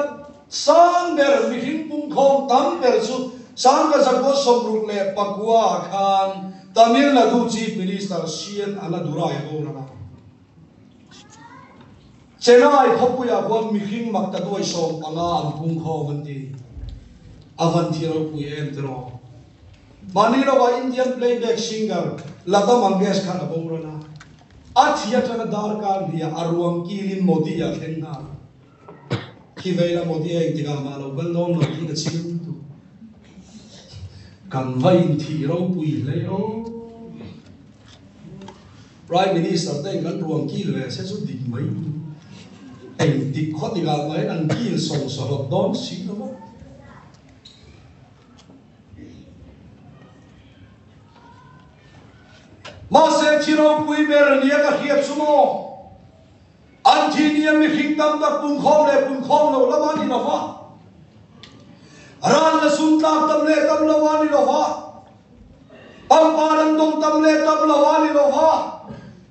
sang ber mi hing pum khom tam ber su sang ka zakko somruk le pakua khan Tamil Nadu chief minister sian ala durai ho na Chennai khopuya bom mi hing mak ta doi som anga am pum khom an ti avan thiro pui entro mani lo wa Indian playback singer Lata Mangeshkar aborana athia tana dar kal dia arwam kilin modi ya thenna ki veila modi ai tiga ma lo galom no ki ka chiu tu kan vain thiro pui le o Prime Minister te kan ruang kil ve se su dik mai ai dik khot tiga mai an kil song so don si no Masa ciro pui bernia ka hiat sumo antinia mi hingdam da pun khom lo lamani no fa ran la sunta tam le tam lawani no fa pamparan dom tam le tam lawani no fa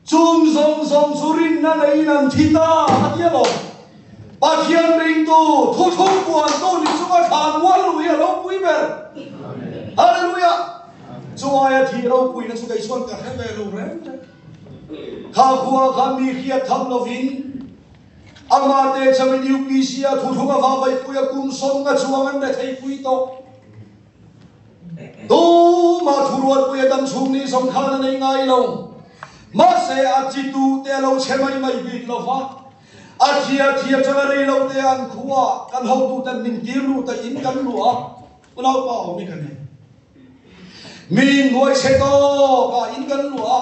chung zong surin na nei nam thita atia lo pathian ring tu thu puan to ni suka khan wal lu ya lo pui ber hallelujah Joya thiro pui na sukai suan ka khame lo rem kha khuwa khami khia tham lovin amate chamin UPC a thuthuga va bai puya kum som nga chuangan na thei pui to do ma thuruat puya dam sumni som khana nei ngai lo ma se achitu te lo chemai mai bik lo fa athia changari lo te an khuwa kan ho tu tan min kirlu ta in kan lu a ulau pa o mi kan min ngoi se to ka in kan lu a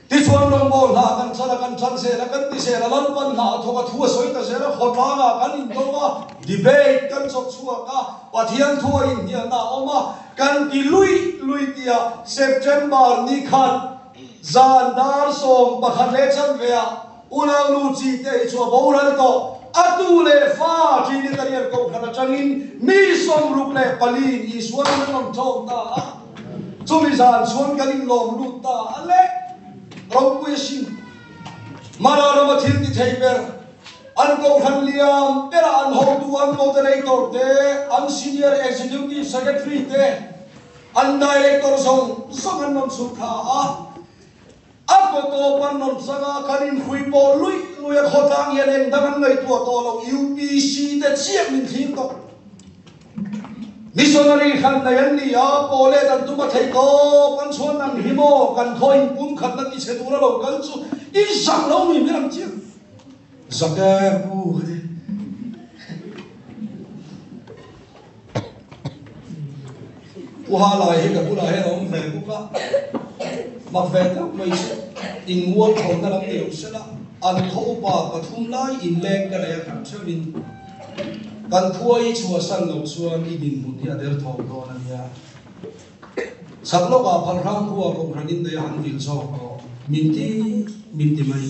ti chuan long bol na kan chan se la kan ti se la lan pan na thoka thua soi ta se la khotla nga kan in to ma debate kan chok chua ka pathian thua in dia na oma kan ti lui tia September ni khan zandar som pakhat le chan vea ulang lu chi te chua bolan to atu le fa chi ni tarian ko khana changin mi som ruk le palin I suan nom chom ta chumi zan suan kaling lom lu ta ale rau pui sin mara rama thil ti theiber an ko khan liam pera an ho tu an moderator te an senior executive secretary te an director song an nom su kha ako to pan nom sanga kanin hui po lui a khotang yan eng dangan ngai tu to lo UPC te chiak min thin to missionary khan na yan ni a pole dan tu ma thei ko kan chuan nang himo kan khoi pum khat na ti se tu lo kan chu I sang lo mi miram chi zaka bu ha lai he ka bu lai he ong ve bu ka mak ve ta mai se in wol khom na lam deu se la an tho pa pathum lai in lek ka le kan chawin kan khuai chua san lo chuan I din mun dia der thom do na nia saklo ka phal rang khuwa ko khanin de han vil so ko minti mai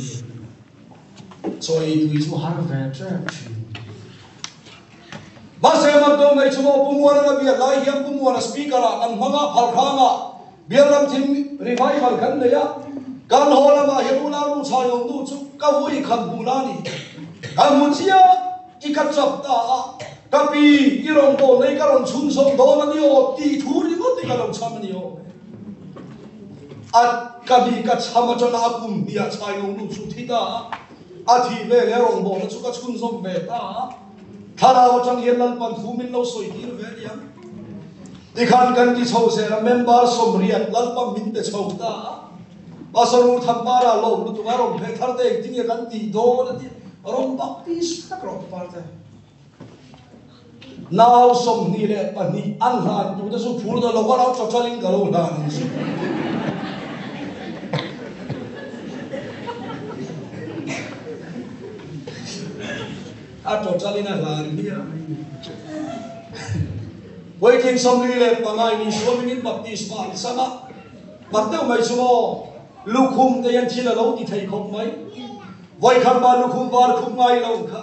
choi tui chu har ve church ba se ma do mai chu pumuan na bia lai hiam pumuan speaker kan manga phal khanga bialam thim revival kan le ya kan hola ma hebula lu cha yong du chu ka hui khan bula ni ka muchia ikat chap ta kapi irong do nei ka ron chun som do na ni o ti thu ri mo ti ka long cham ni o at kabi ka chama chona akum dia chai yong du chu thi ta a thi ve le rong bo na chu ka chun som ve ta thara wa chang yen lan pan thu min lo soi ti ve ya ti khan kan ti chho se la member som riat lan pa min te chho ta Basaru thampara lo tu garong pe thar te ting ya kan ti do na ti rong baptist ka krok parte now som ni le pa ni an han tu da su phur da lo ga lo chaling ga lo na ni su a chaling na la ni ya waiting som ni le pa ngai ni su min baptist pa sama Mateo mai su lukhum te yan thila lo ti thei khop mai vai kham ba lukhum war khum ngai lo kha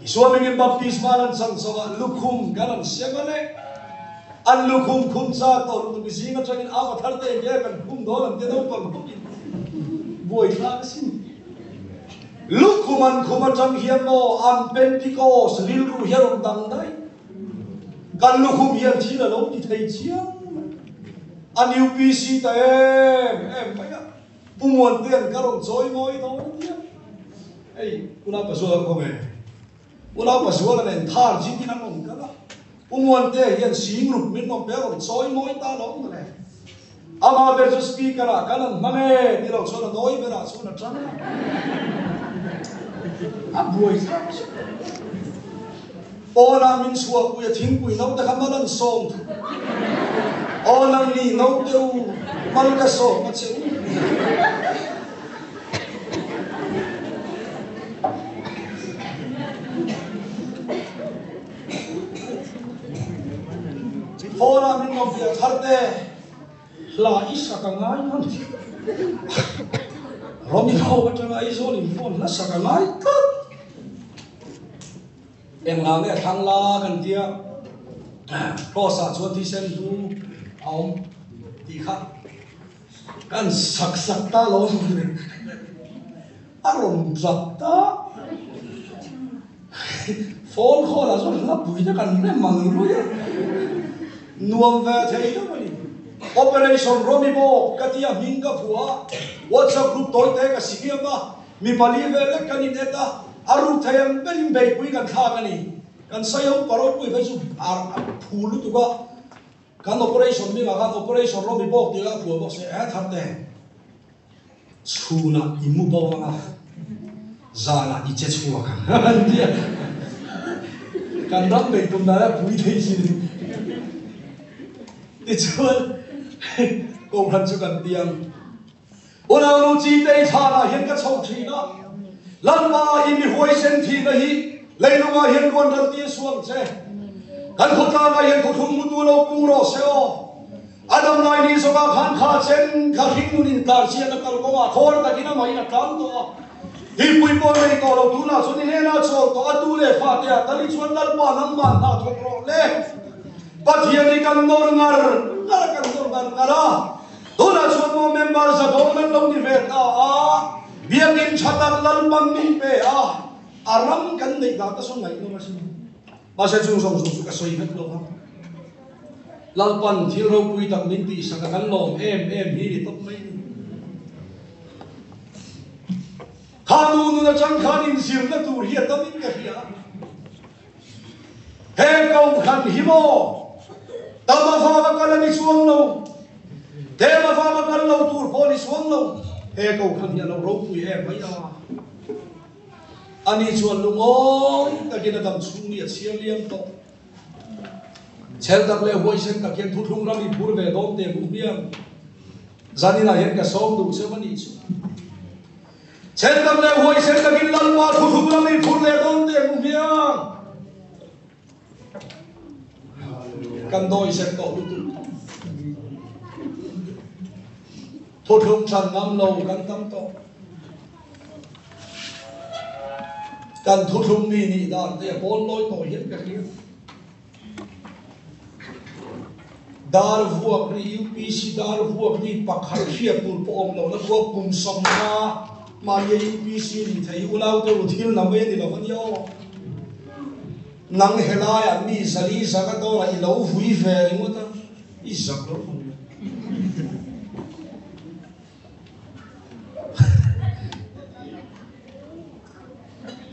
Iswaming in baptisma lan sang sawa lukhum galan semale an lukhum khum sa to lu bisinga changin awa tharte ge kan khum do lan te do pam khum boy tha sin lukhuman khuma chang hiam mo am pentecost ril ru hiam dang dai kan lukhum hiam thila lo ti thei chiam an UPC ta em maya pumuan ten karon joy moi do dia ei una pasua ko me Ula pasua len thar jiti na mong kala umuan te hian sing rup min nom pe ron choi moi ta lo le ama ber jo speaker a kanan mame ni lo chona noi bera chona tram a buai ona min suwa ku ya thing ku no ta kamalan song onang ni no teu mal ka so ma che ona min no pia tharte la isa ka ngai han romi ho ka tanga iso ni phone la sa ka ngai ta em la ne thang la kan tia ko sa chuan thi sen du aum ti kha kan sak ta lo arom zat ta phone kho la so la pui ta kan ne mang lu ya nuam ve thei ta mani operation romi bo katia minga phua whatsapp group toy te ka sikiama mi pali ve le kanin eta aru thayam belim be pui kan kha kani kan sayo paro pui ve su ar phulu tu ba kan operation mi ga operation romi bo ti ga phua bo se a tharte chuna imu bo nga zala i che chua kan dia kan ram be tum na pui thei si ti chuan cô khăn chú cần tiền ôn nào nô chi tây thà là hiện cái sầu thì đó lần mà in huôi sen thì là hi lấy lúc mà hiện quan đầu tiên xuống xe cần khốt ta là hiện khốt không muốn tu lâu cung rồi xe o Adam này đi số các khán khá sen khá khinh luôn in tar xe là cái công à thôi ta kia mà in là cán to hi bùi bò này to lâu tu là số này na số to tu lệ phát ya ta đi xuống lần mà năm mà na thục rồi lệ bắt hiện đi cần nôn ngar kan nôn ngar ngara Tuna chuan mo member sa dolan lo ni vet a biakin chatar lal pam min pe a aram kan nei da ta so ngai no masin ma se chung song su ka soi vet lo ha lal pan thil ro pui tak min ti sa kan lom em hi ni top mai khanu nu na chang khanin sir na tur hi ta min ka hia he kau khan hi mo ta ma fa ka kala ni chuang lo thế mà pha mà cần lâu tour phố đi xuống lâu he cầu khăn nhà lâu râu quỳ em mấy đâu anh đi chuồn lùng ôi ta kia là tầm xuống nhiệt xiêm liêm to chèn đặc lệ huay sen ta kia thu thung ra đi phur về đón tiền cũng biếng gia đình là hiện cả sớm đủ sẽ vẫn đi chèn đặc lệ huay sen ta kia lần qua thu thung ra đi phur về đón tiền cũng biếng cần đôi sen to đủ thôi không chẳng ngắm lâu căn tâm to căn thôi không mi nị đàn thì bốn lối tội hiến cái kia dar vuộc đi UPC dar vuộc đi bạc hạt khiết buồn bom lâu nó vuộc cùng sông mà ye UPC thì thấy ulau tôi thiếu nằm bên thì là vẫn yêu nắng hè lai à mi sali sa cái đó là lâu vui về nhưng mà ta ít sặc lắm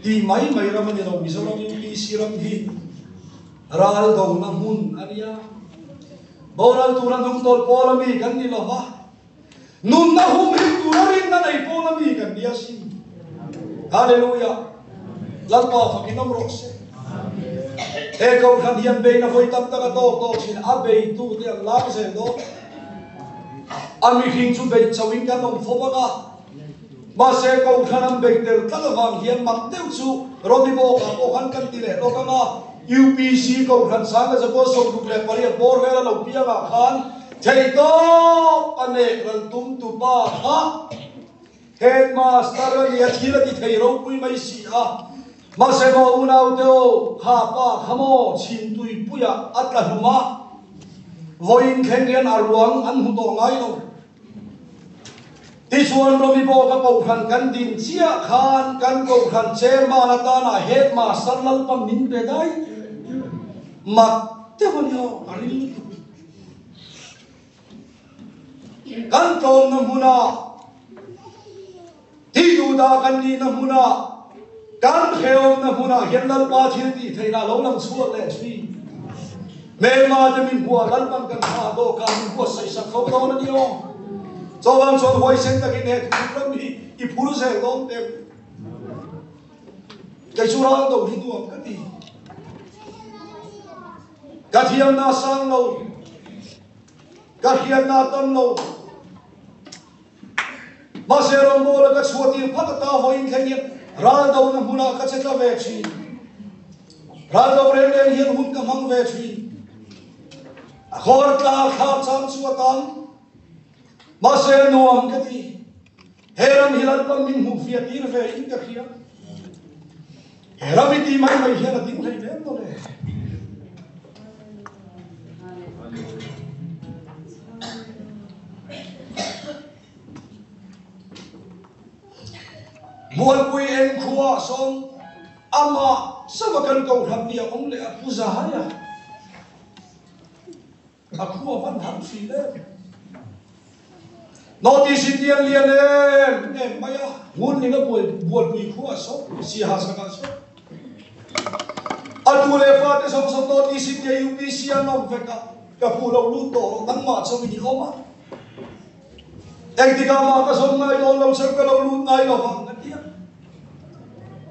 thì mấy ram ni lo mizoram ni siram hi ral do na mun ania boral turan dum tol polami kan ni lo ha nun na hum hi turarin na nei polami kan dia sin hallelujah lalpa fakinom rose e ko kan hian be na voi tam ta ka to sin a be tu te lam se do ami hing chu be chawin kan nom fobaga mà sẽ câu khăn âm bệnh đều tất cả vàng hiền mặt tiêu su rồi đi bộ cả bộ khăn cần tỷ lệ đó các ngà UPC câu khăn sáng là sẽ có số lượng lệ phải là bor về là đầu tiên là khăn thầy đó anh ấy lần tung tụ ba ha headmaster là thì là thầy đâu quý mấy gì à mà sẽ có u nào tiêu ha pa khamo chín tuổi bùi à ắt là huma voin khen khen aruang anh hụt tổ ngay đâu ti chuan romi bo ka ko khan kan din chia khan kan ko khan che ma na ta na het ma sarlal pam min pe dai mak te honyo aril kan ton na huna ti du da kan ni na huna kan kheo na huna hen lal pa thil ti theina lo lang suak le chi mẹ mà thì mình hùa lăn bằng cần hà đồ cả mình hùa say sắc không đâu nó đi ô cho bằng cho hoài sinh ta cái này thì lắm đi ít phụ sẽ đâu em cái số ra đâu đi đuổi cái gì cái thiam na sang lâu cái thiam na tâm lâu mà sẽ làm bộ là cái số tiền phát ta hoài cái này ra đâu nó muốn cái chết là về chi ra đâu lên lên hiện hôn cái mang về chi khor ta khát sang suốt tan mà sẽ nuông cái gì heram hilan con mình hụt việt đi về những cái kia heram đi mai mai hiện là tiếng thầy đến rồi đấy muôn quy em khua son ama sao mà cần cầu làm nhiều ông lại phu giá ya khua văn hàm phi lên nó đi xin tiền liền em mày à muốn những cái buồn bùi khua số si hà sang cái số tu lệ phát thì xong nó đi xin tiền yêu đi xin nó về cả phụ lâu lút tổ tăng mát xong thì không mà anh thì cả mà cái số này lâu xong cái lâu lút này là vàng cái tiếc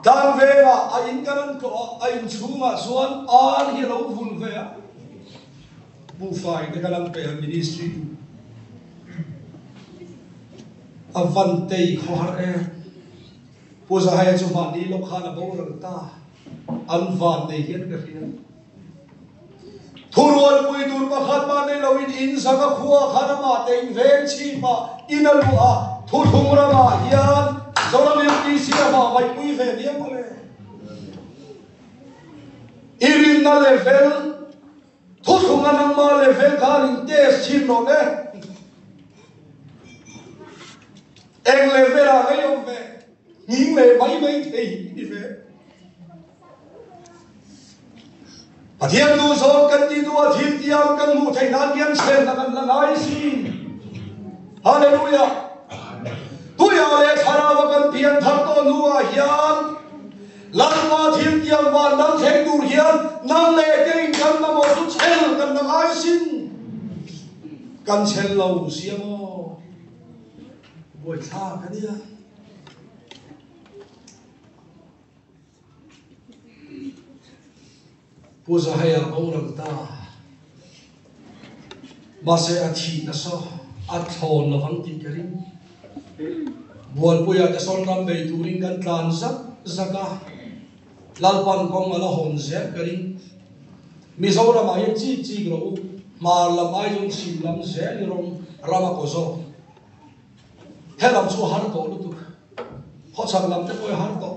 đang về mà anh cáiนั้นcó anh chú mà xuân anh hiểu lâu vui về bu phải cáiนั้นvề ministry avante khor e puza hay chu ma ni lo khana bo rang ta an van nei hian ka hian thurwal pui dur pa khat ma nei lo in saka khuwa khana ma te vel chi ma inalu a thu thung ra ma hian zolam yu ti si ma mai pui ve dia ma le irin na level thu thung na ma level ka rin test chin no ne em lê về là cái ông về những lê mấy thì đi về và thiên tu số cần đi tu thiên tiêu cần ngủ thành nan thiên sen là cần là nói xin hallelujah tôi ở đây khara và cần tiền thật to nua hiền lần mà thiên tiêu và năng thành tu hiền năng lê cái cần là một chút sen cần là nói xin cần sen lâu xiêm buổi xa cái đi bố già hay ông làm ta mà sẽ thi là sao thon là vắng tin cái gì buồn bây giờ son làm về tu linh căn tàn sắc zaka lal pan kong ala hồn dễ cái gì mi sau đó mà hiện chi rồi mà làm ai dùng chim làm dễ như rong rama kozo he làm chu har to lu tu ho chang lam te koi har to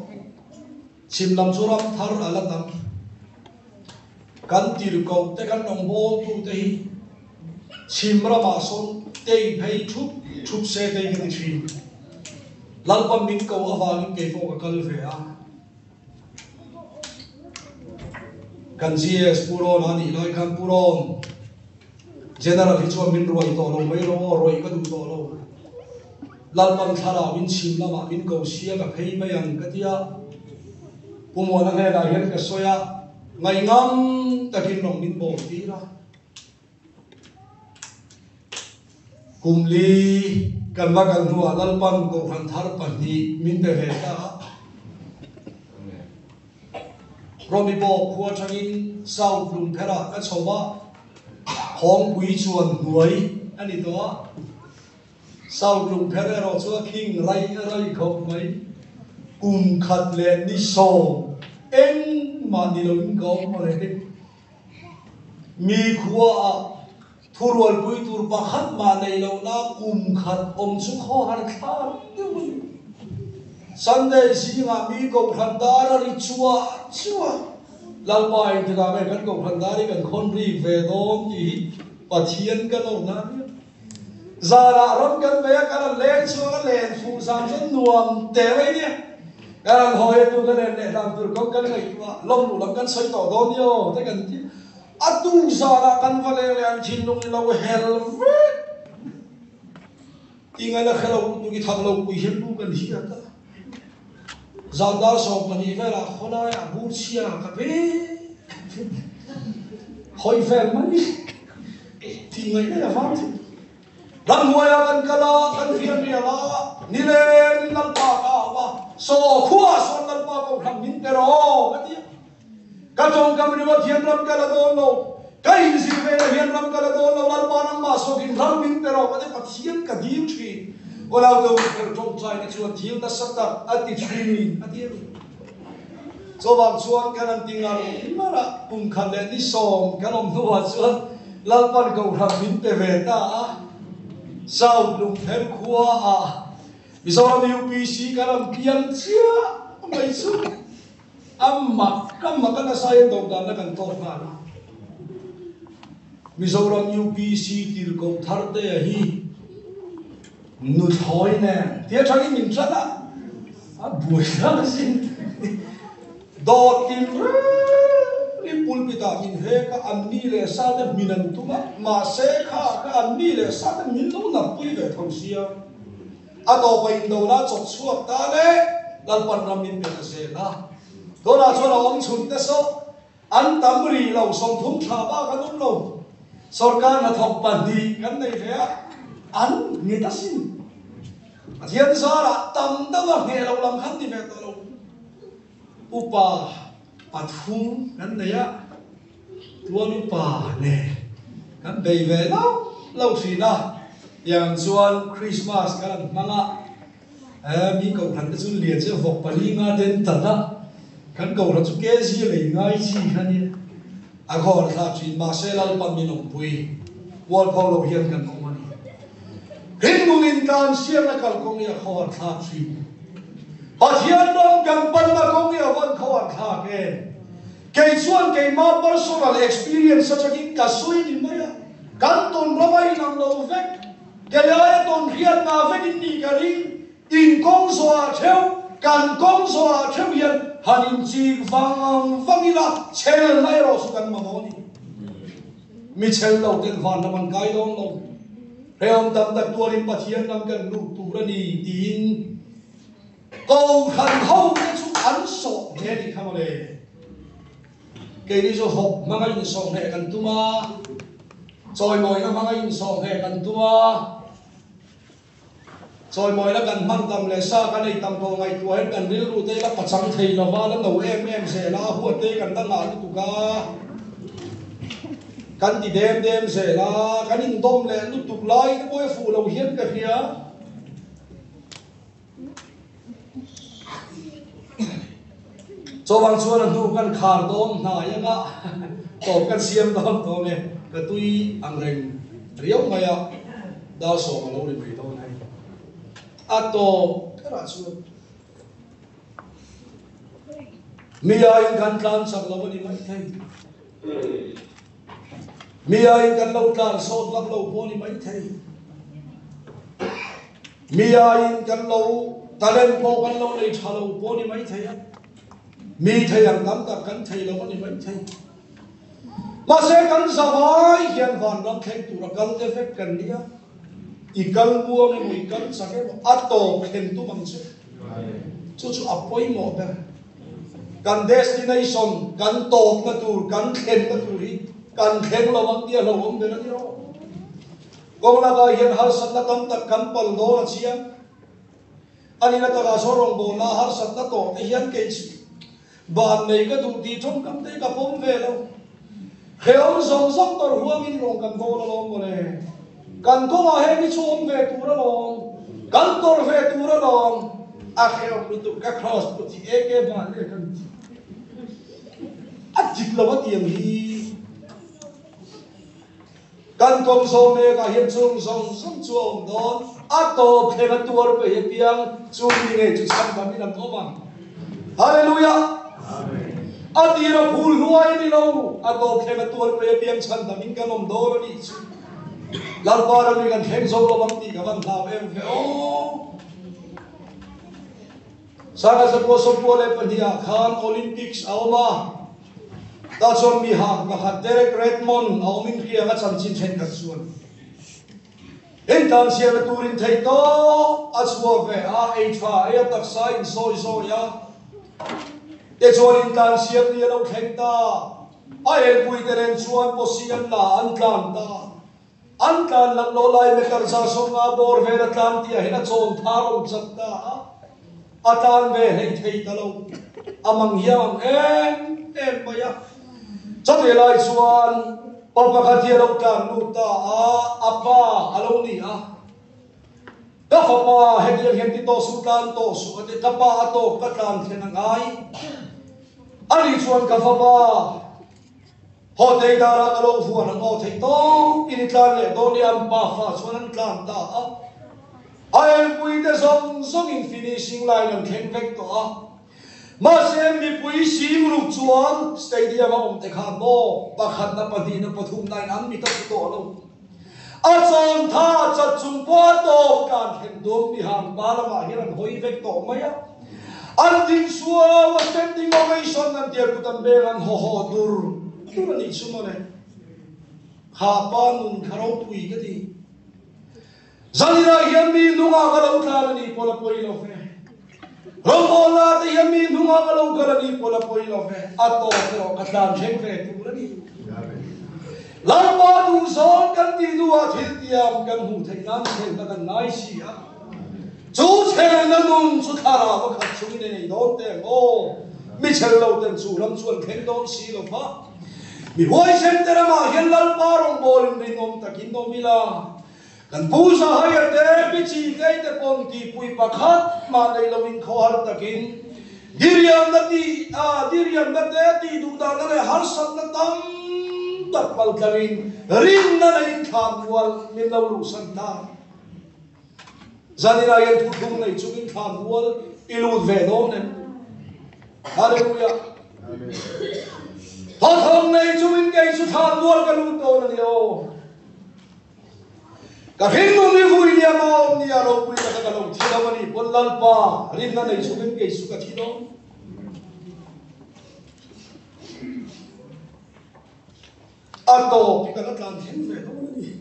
chim lam chu ram thar ala tam kan tir ko te kan nong bo tu te hi chim ra ma son te phei thup se te ki thi lal pam min ko awang ke fo ka kal ve a kan gs puron ani loi kan puron general hi chu min roi to lo mai ro roi ka du to lo lalpan thara min chim lama min ko sia ka phei mai ang katia pumo na he la hian ka soya ngai ngam takin rong min bo ti ra kumli kan va kan hua lalpan ko khan thar pan hi min te ve ta romi bo khua changin sau lum phera ka chowa hong pui chuan huai ani to sau lùng phép rồi chúa kinh ray không mấy khát lên đi sổ em mà đi đâu cũng có mà đấy mi khua thu ruột bụi tur bạc khát mà này đâu na khát chú khó hẳn khát Sunday gì mà mi cùng khát đá đi chua lao bài thì là mấy cái cùng khát đá đi cần con đi về đó thì và thiên cái đâu na giờ là rốt gần bây giờ cái lên xuống cái lên phụ sản xuất nuông té vậy đi cái làm hồi tu cái này để làm từ công cái này lông đủ làm cái xoay tỏ đó nhiều thế cần chứ tu giờ là căn vào lên lên chín lúc đi lâu hell thì ngay là khi lâu tu cái thằng lâu quý hiếm tu cần gì cả giờ đã sống mà như vậy là khó nói à bút xia cà phê hoi vel mani thì người này là pháp gì lần ngoài gần kala gần phiền ria la ni lên lần pa ka wa so khua so lần pa ko kham min pero cái gì cái trong cái mình nói thiền lâm cái là đâu đâu cái gì về là thiền lâm cái là đâu đâu lần pa năm mà so kinh kham min pero cái gì phát hiện cái điều gì có lao đâu trong trái này chuột thiền ta sắc ta ati training ati so bằng chuột cái lần tiếng Anh mà là cùng khăn lên đi sòng cái lòng thua chuột lần pa cầu kham min pe về ta sao lùng thêm khua vì sao làm UPC cái làm piang chia mấy số mặc cái là sai đâu đó là cần tốt mà vì sao làm UPC thì cầu thar đây hi nút thôi nè tiếc cho cái mình rất buổi sáng xin đo tim đi pulpita mình he cái anh đi le sa để mình ăn tuma mà sẽ khá cái anh đi le sa để mình lâu nằm bui về thằng xia đó bây đâu là chọc suốt ta đấy lần phần làm mình bị sẽ là đó là cho nó ông chun thế số anh tạm beri lâu xong thúng thả ba cái đúng lâu sarkar là thọc bản đi cái này thế anh người ta xin thiên sa là tầm đó là nghề lâu làm khăn đi về tao lâu upa pathum kan naya tuan upa ne kan bei ve lo sina yang chuan Christmas kan manga mi ko than chu lia che vok pali nga den ta na kan ko ra chu ke ji le ngai chi kan ni a khor tha chin ma se lal pam min ong pui wal pho lo hian kan ong mani rin mung in kan siam na kal kong ya khor tha chin Pathian dom kan pan na kong ya van khawar tha ke kei chuan kei ma personal experience such a king ka sui ni maya kan ton rawai nang lo vek ke ya ton hian na vek in ni ka ring in kong so a theu kan kong so a theu hian hanin chi vangila chel nai ro su kan ma mo ni mi chel lo ten van na man kai dong lo reom tam tak tuarin pathian nam kan lu tu ra ni tin cầu thần hậu cái chú ấn sổ thế thì không có đề cái đi cho hộp mang anh sổ hệ cần tu ma rồi mồi nó mang anh sổ hệ cần tu ma rồi mồi nó cần mang tầm lệ xa cái này tầm tổ ngày tuổi cần đi lụt đây là bắt sáng thầy là va nó đầu em sẽ là huột đây cần tăng ngã tụ ca cần thì đêm sẽ là cái nhìn đông lệ lụt tụ lại cái bôi phủ đầu hiến cái phía cho bằng chuan nu kan khar dom na yanga to kan siam dom to ne ka tui ang reng riau maya da so ma lo ri mai to nai ato kara chuan mi ai kan tlan sak lo ni mai thai mi ai kan lo tlan so lak lo po ni mai thai mi ai kan lo talent po kan lo nei thalo po ni mai thai mi thầy ăn lắm ta cắn thầy là vấn đề mấy thầy mà sẽ cắn sao vai hiện hoàn nó thầy tụ là cắn cái phép cần đi á i cắn buông cái mùi cắn sao cái ato khen tu bằng sự chú áp bôi mỏ đây cắn destination cắn top na tu cắn khen na tu đi cắn khen là bằng dia là ông bên đó đi đâu còn là cái hiện har sát na cắn ta cắn pal đó là chia anh là ta cái số rong bò na har sát na to thì hiện cái bạn này cái tụi tí trong cầm tay cả phong về đâu khéo dòng dốc tàu hoa min lòng cầm vô là lòng mà này cần có mà hết đi chôm về tu ra lòng cần tàu về tu ra lòng khéo tụi các cross tụi chị cái bạn này cần chích là mất tiền đi cần công số này cả hiện trường dòng sông chuồng đó tàu khéo cái tu về hiện tiếng chuông đi nghe chích sang cầm đi làm tốt bằng Hallelujah Adira phul nuai ni lo ato khema tuan pe piang chan ta min kanom do lo ni lal pa ni kan kheng zo lo bang ti ka ban thao em fe o sanga sa po so po le padia khan Olympics awma ta chon mi ha ka khat Derek Redmond awmin kia nga chan chin chen kan suan in tan sia la turin thei to achwa ve a tha ya tak sai so ya để cho linh tan siết đi đâu khen ta ai pui teren chuan posian la an tlan lam lo lai me kar sa songa bor ve la tlan ti hina chon tharom chakta atan ve hei thei talo amang hiam em maya chate lai chuan papa khathia lo tlan lu ta apa alo ni ka papa hem ti to su tlan to su ate kapa ato ka tlan thenangai ani chuan ka papa ho te dara alo fuan ang o thei to ini tlan le do ni am pa fa chuan an tlan ta ai pui te song in finishing line an theng vek to ma sem mi pui sim ru chuan stadium om te khan mo pakhat na padi na pathum nai an mi ta to lo a chon tha chat chung po to kan hen dom mi ham balama hiran hoi vek to maya an ding suwa wa standing ovation nan tiar putam be an ho dur ni sumone ha pa nun kharo pui ga di zanira yami nunga galau tala ni pola poi lo fe romola te yami nunga galau gala ni pola poi lo fe ato pero katlan chen fe tu ni lampa du son kan ti du a thil tiam kan hu thei nan thei na kan nai si chu chen na nun chu thara ba khat chung ni nei don te o mi chel lo ten chu lam chuan khen don si lo fa mi hoi sen te ma hian lal pa rong bol in nom takin no mila kan pusa hayate pichi kai te pon ti pui pakhat ma nei lovin khol takin diriam na te ti du da na le har san na tam tak pal karin rin na in kham wal min lo lu san ta zanira yen thu thung nei chu in kham wal ilut ve do ne hallelujah amen tho thong nei chu in kai chu kham wal ka lu to na yo ka hin no ni vui ni ma om ni aro pui ka ka lo thila mani pon lal pa rin na nei chu in kai chu ka thilo ato ki ka tlan thin ve do ni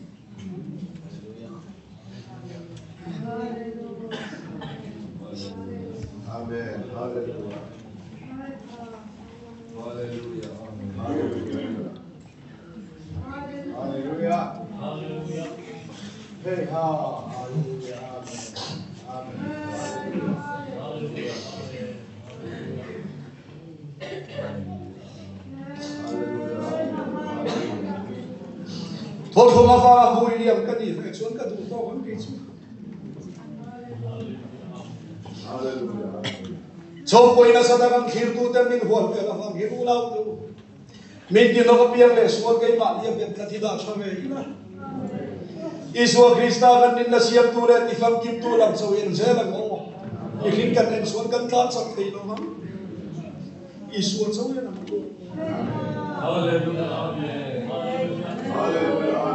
Amen. Hallelujah. Hallelujah. Hallelujah. Hallelujah. Hey, hallelujah. Amen. Hallelujah. thol thoma fa hui liam ka ni fe chuan ka du to kan ke chu Hallelujah. chom poi na sa da kan khir tu te min hol pe la ham hi u lau tu min ki no ka piang le suan kai ma liam bet ka thi da chome ina Isu Krista kan nin na siap tu le ti fam kim tu lam so yen je la mo i kin kan en suan kan tlan sak thei lo ma Isu so yen na ko Hallelujah. Amen. Hallelujah.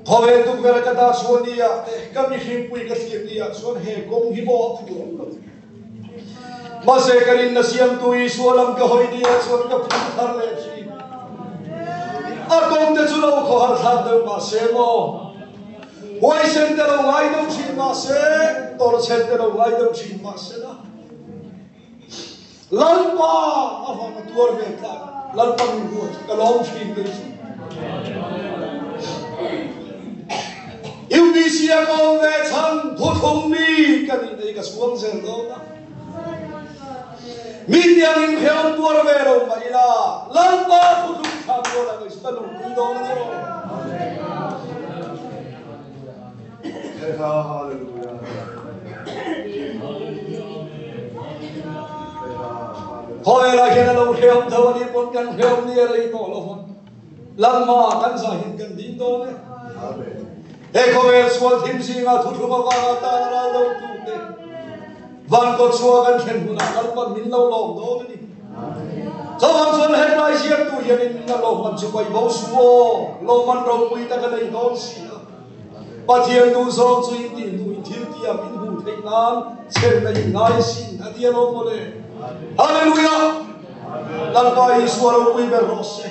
Thove tu vera ka da suan dia ka mi him pui ka siap dia suan he gong hi mo pu ma se karin na siam tu Isu lam ka hoi dia suan ka phu thar le chi atom te chu lo kho har thar de ma se mo hoi sen te lo ngai do chi ma se tor sen te lo ngai do chi ma se da lalpa afa ma tuar ve ta lalpa mi hu ka lom chi de chi UBC ko ve chan thu thong mi ka ni dei ka suang zel do na media in kheom tuar ve ro ma ila lalpa thu thu tham do la ka sta lo ku do na ro Hallelujah. Hoi la khen lo kheom tho ni pon kan kheom ni rei to lo hon lam ma kan sa hin kan din do ne Amen. e ko ve sual thim si nga thu thu ma wa ta ra lo tu te van ko chua kan khen hu na kal pa min lo lo do ni cho van sual he rai siam tu yen in na lo man chu bai bo su o lo man ro pui ta ka nei don si pa thiam tu so chu in tin tu in thil tiam in hu thei nan chen nei ngai sin a dia lo mo le hallelujah lan pa Isu ro pui ber ro se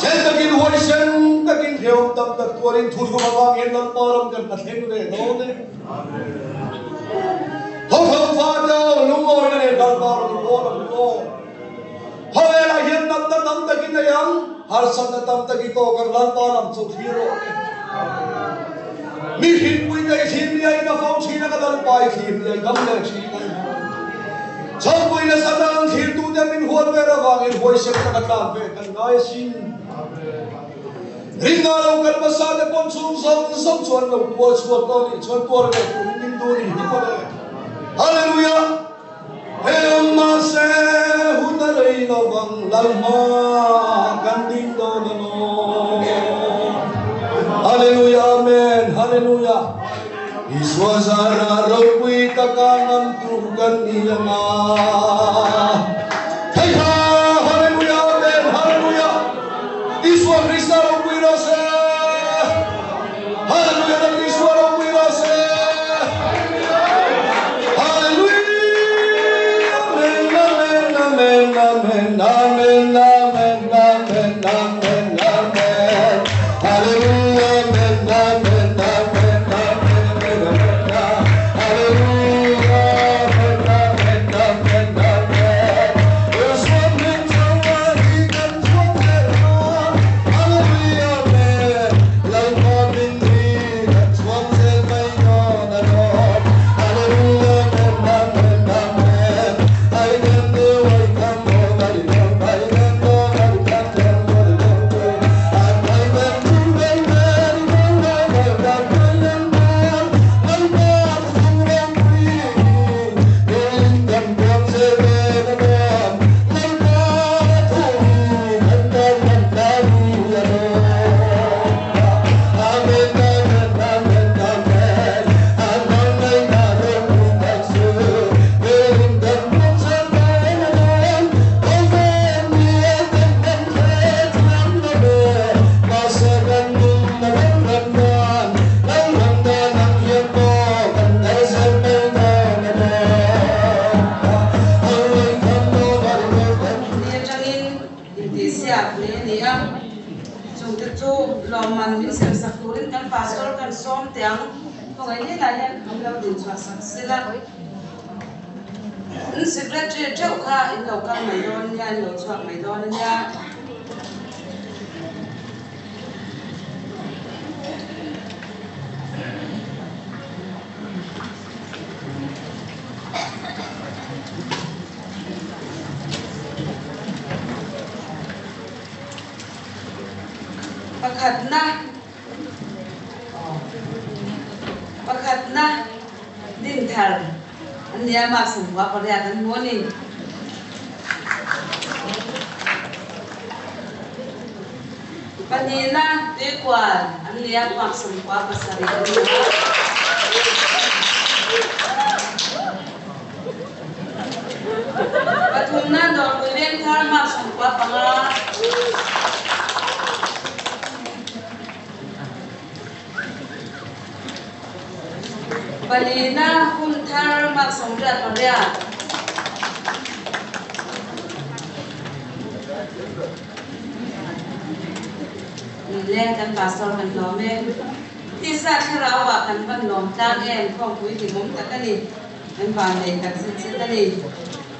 chen takin hoi sen takin kheom tam tak tuarin thu thu ma ngel lan param kan na theng ve do ne ho ho fa do lu mo ne dal pa yang har san na tam ta ki to kan lan pa lam chu thiro mi hin pui dai thin mi ai na phong chi na ka lan pai thim mi ai gam le chi na chom pui na sa dang thir tu de min huat ve ra wang in hoi sek ta ka tlan ve kan ngai sin ringa lo kan basa de pon chung som chuan lo tua chuat to ni chuan tua le tu min tu ni ni ko le hallelujah Hema se hutarei lo bang lalma kanding do no. Hallelujah, amen, hallelujah. Iswasana ropui takangam trukan iyanga. Hey ha, hallelujah, amen, hallelujah. Iswa Krista ropui rose. Hallelujah, Iswa ropui rose. Amen, amen, amen, amen, amen, amen, amen. Hallelujah, amen, amen, amen, amen, amen. Hallelujah, amen, amen, amen, amen. There's one thing somebody can do better. Hallelujah, amen. Like one in me, that's one thing I know the Lord. Hallelujah, amen, amen, amen. I can do it. Secretary Joe Ka in local Madonia, no truck Madonia. Pakatna Dintar. Dia masuk apa dia akan morning. Panina dekwan, dia masuk apa sari. Patumna dor kulen thar masuk apa nga. Balina huntar maksudnya apa? Lihat kan pastor kan lome, tisat kerawa kan lom tangan, kong kui timum tak ni, kan pandai tak sensi tadi.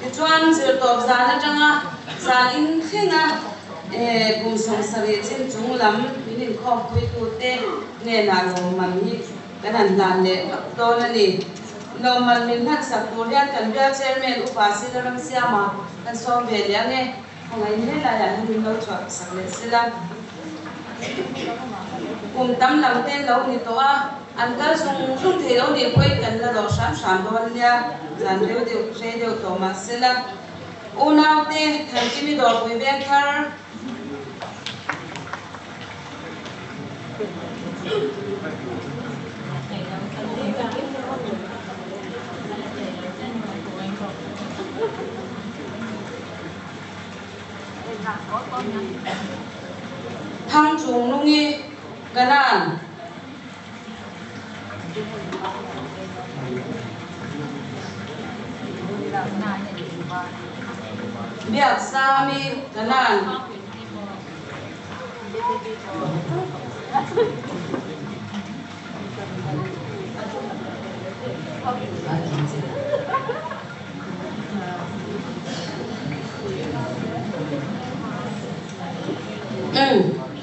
Kecuali serta sana jangan saling kena, kumsong sari cincung lam, ini kong kui tute, ngena lom mami. Kanan lande dona ni normal min hak saktorian kan dia chairman upasi dalam siama kan so belia nge ngai ni la ya ni lo chwa sakle sila tam lam ten lo ni to a an kal sung the lo ni koi kan la lo sam don lia zan reu de se de to ma sila una te than ki mi dor pui ben thar Thang chung nungi ganan biak sami ganan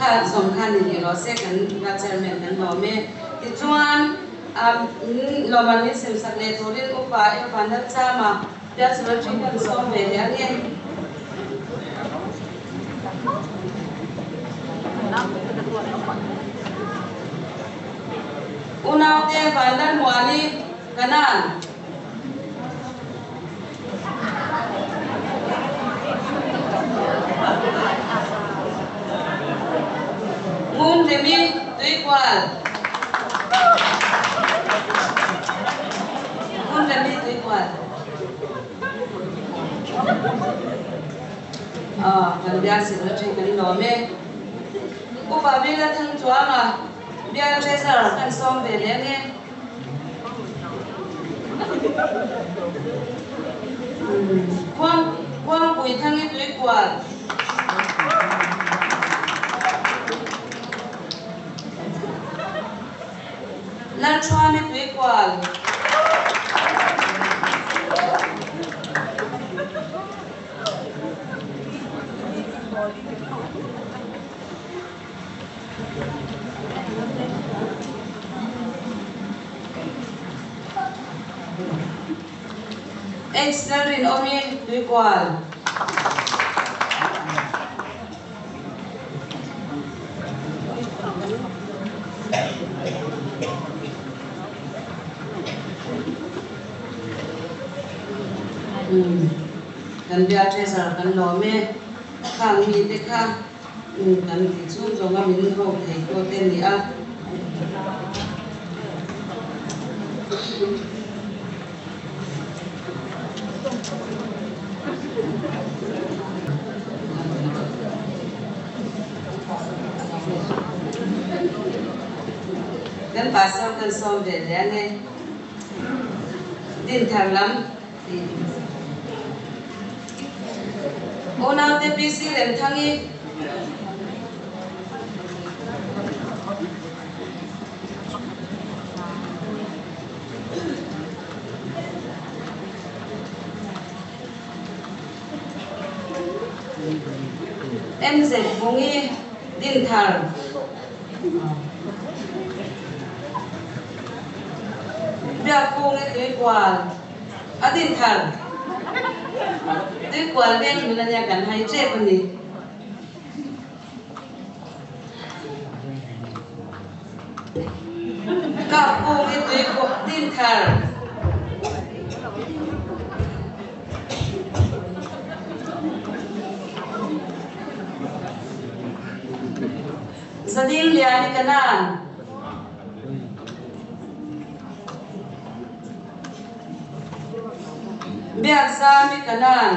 khá song khan ni lo se kan ga chairman kan lo me ti chuan lo man ni sem sak le thorin upa e panal chama ya sura chi kan som ve le nge unaw te panal muani kanan ngun demi tui kwal ngun demi tui kwal kan biar secretary kan lo me upa bila thang chuanga biar treasurer kan som ve le nge kwang pui thang i tui kwal lan chua mi tui kwal extrarin omi tui kwal kan biar treasure kan lo me khang mi te kha kan ti chung zonga min ho thei ko te ni a kan pasal kan som ve le nge din thang lam ona te PC lem thangi MZ bungi din thar bia kong e tui kwal adin thar tui kwal ben milan ya kan hai che pani ka kong e tui ko din thar sading liani kanan biar sa mi kanan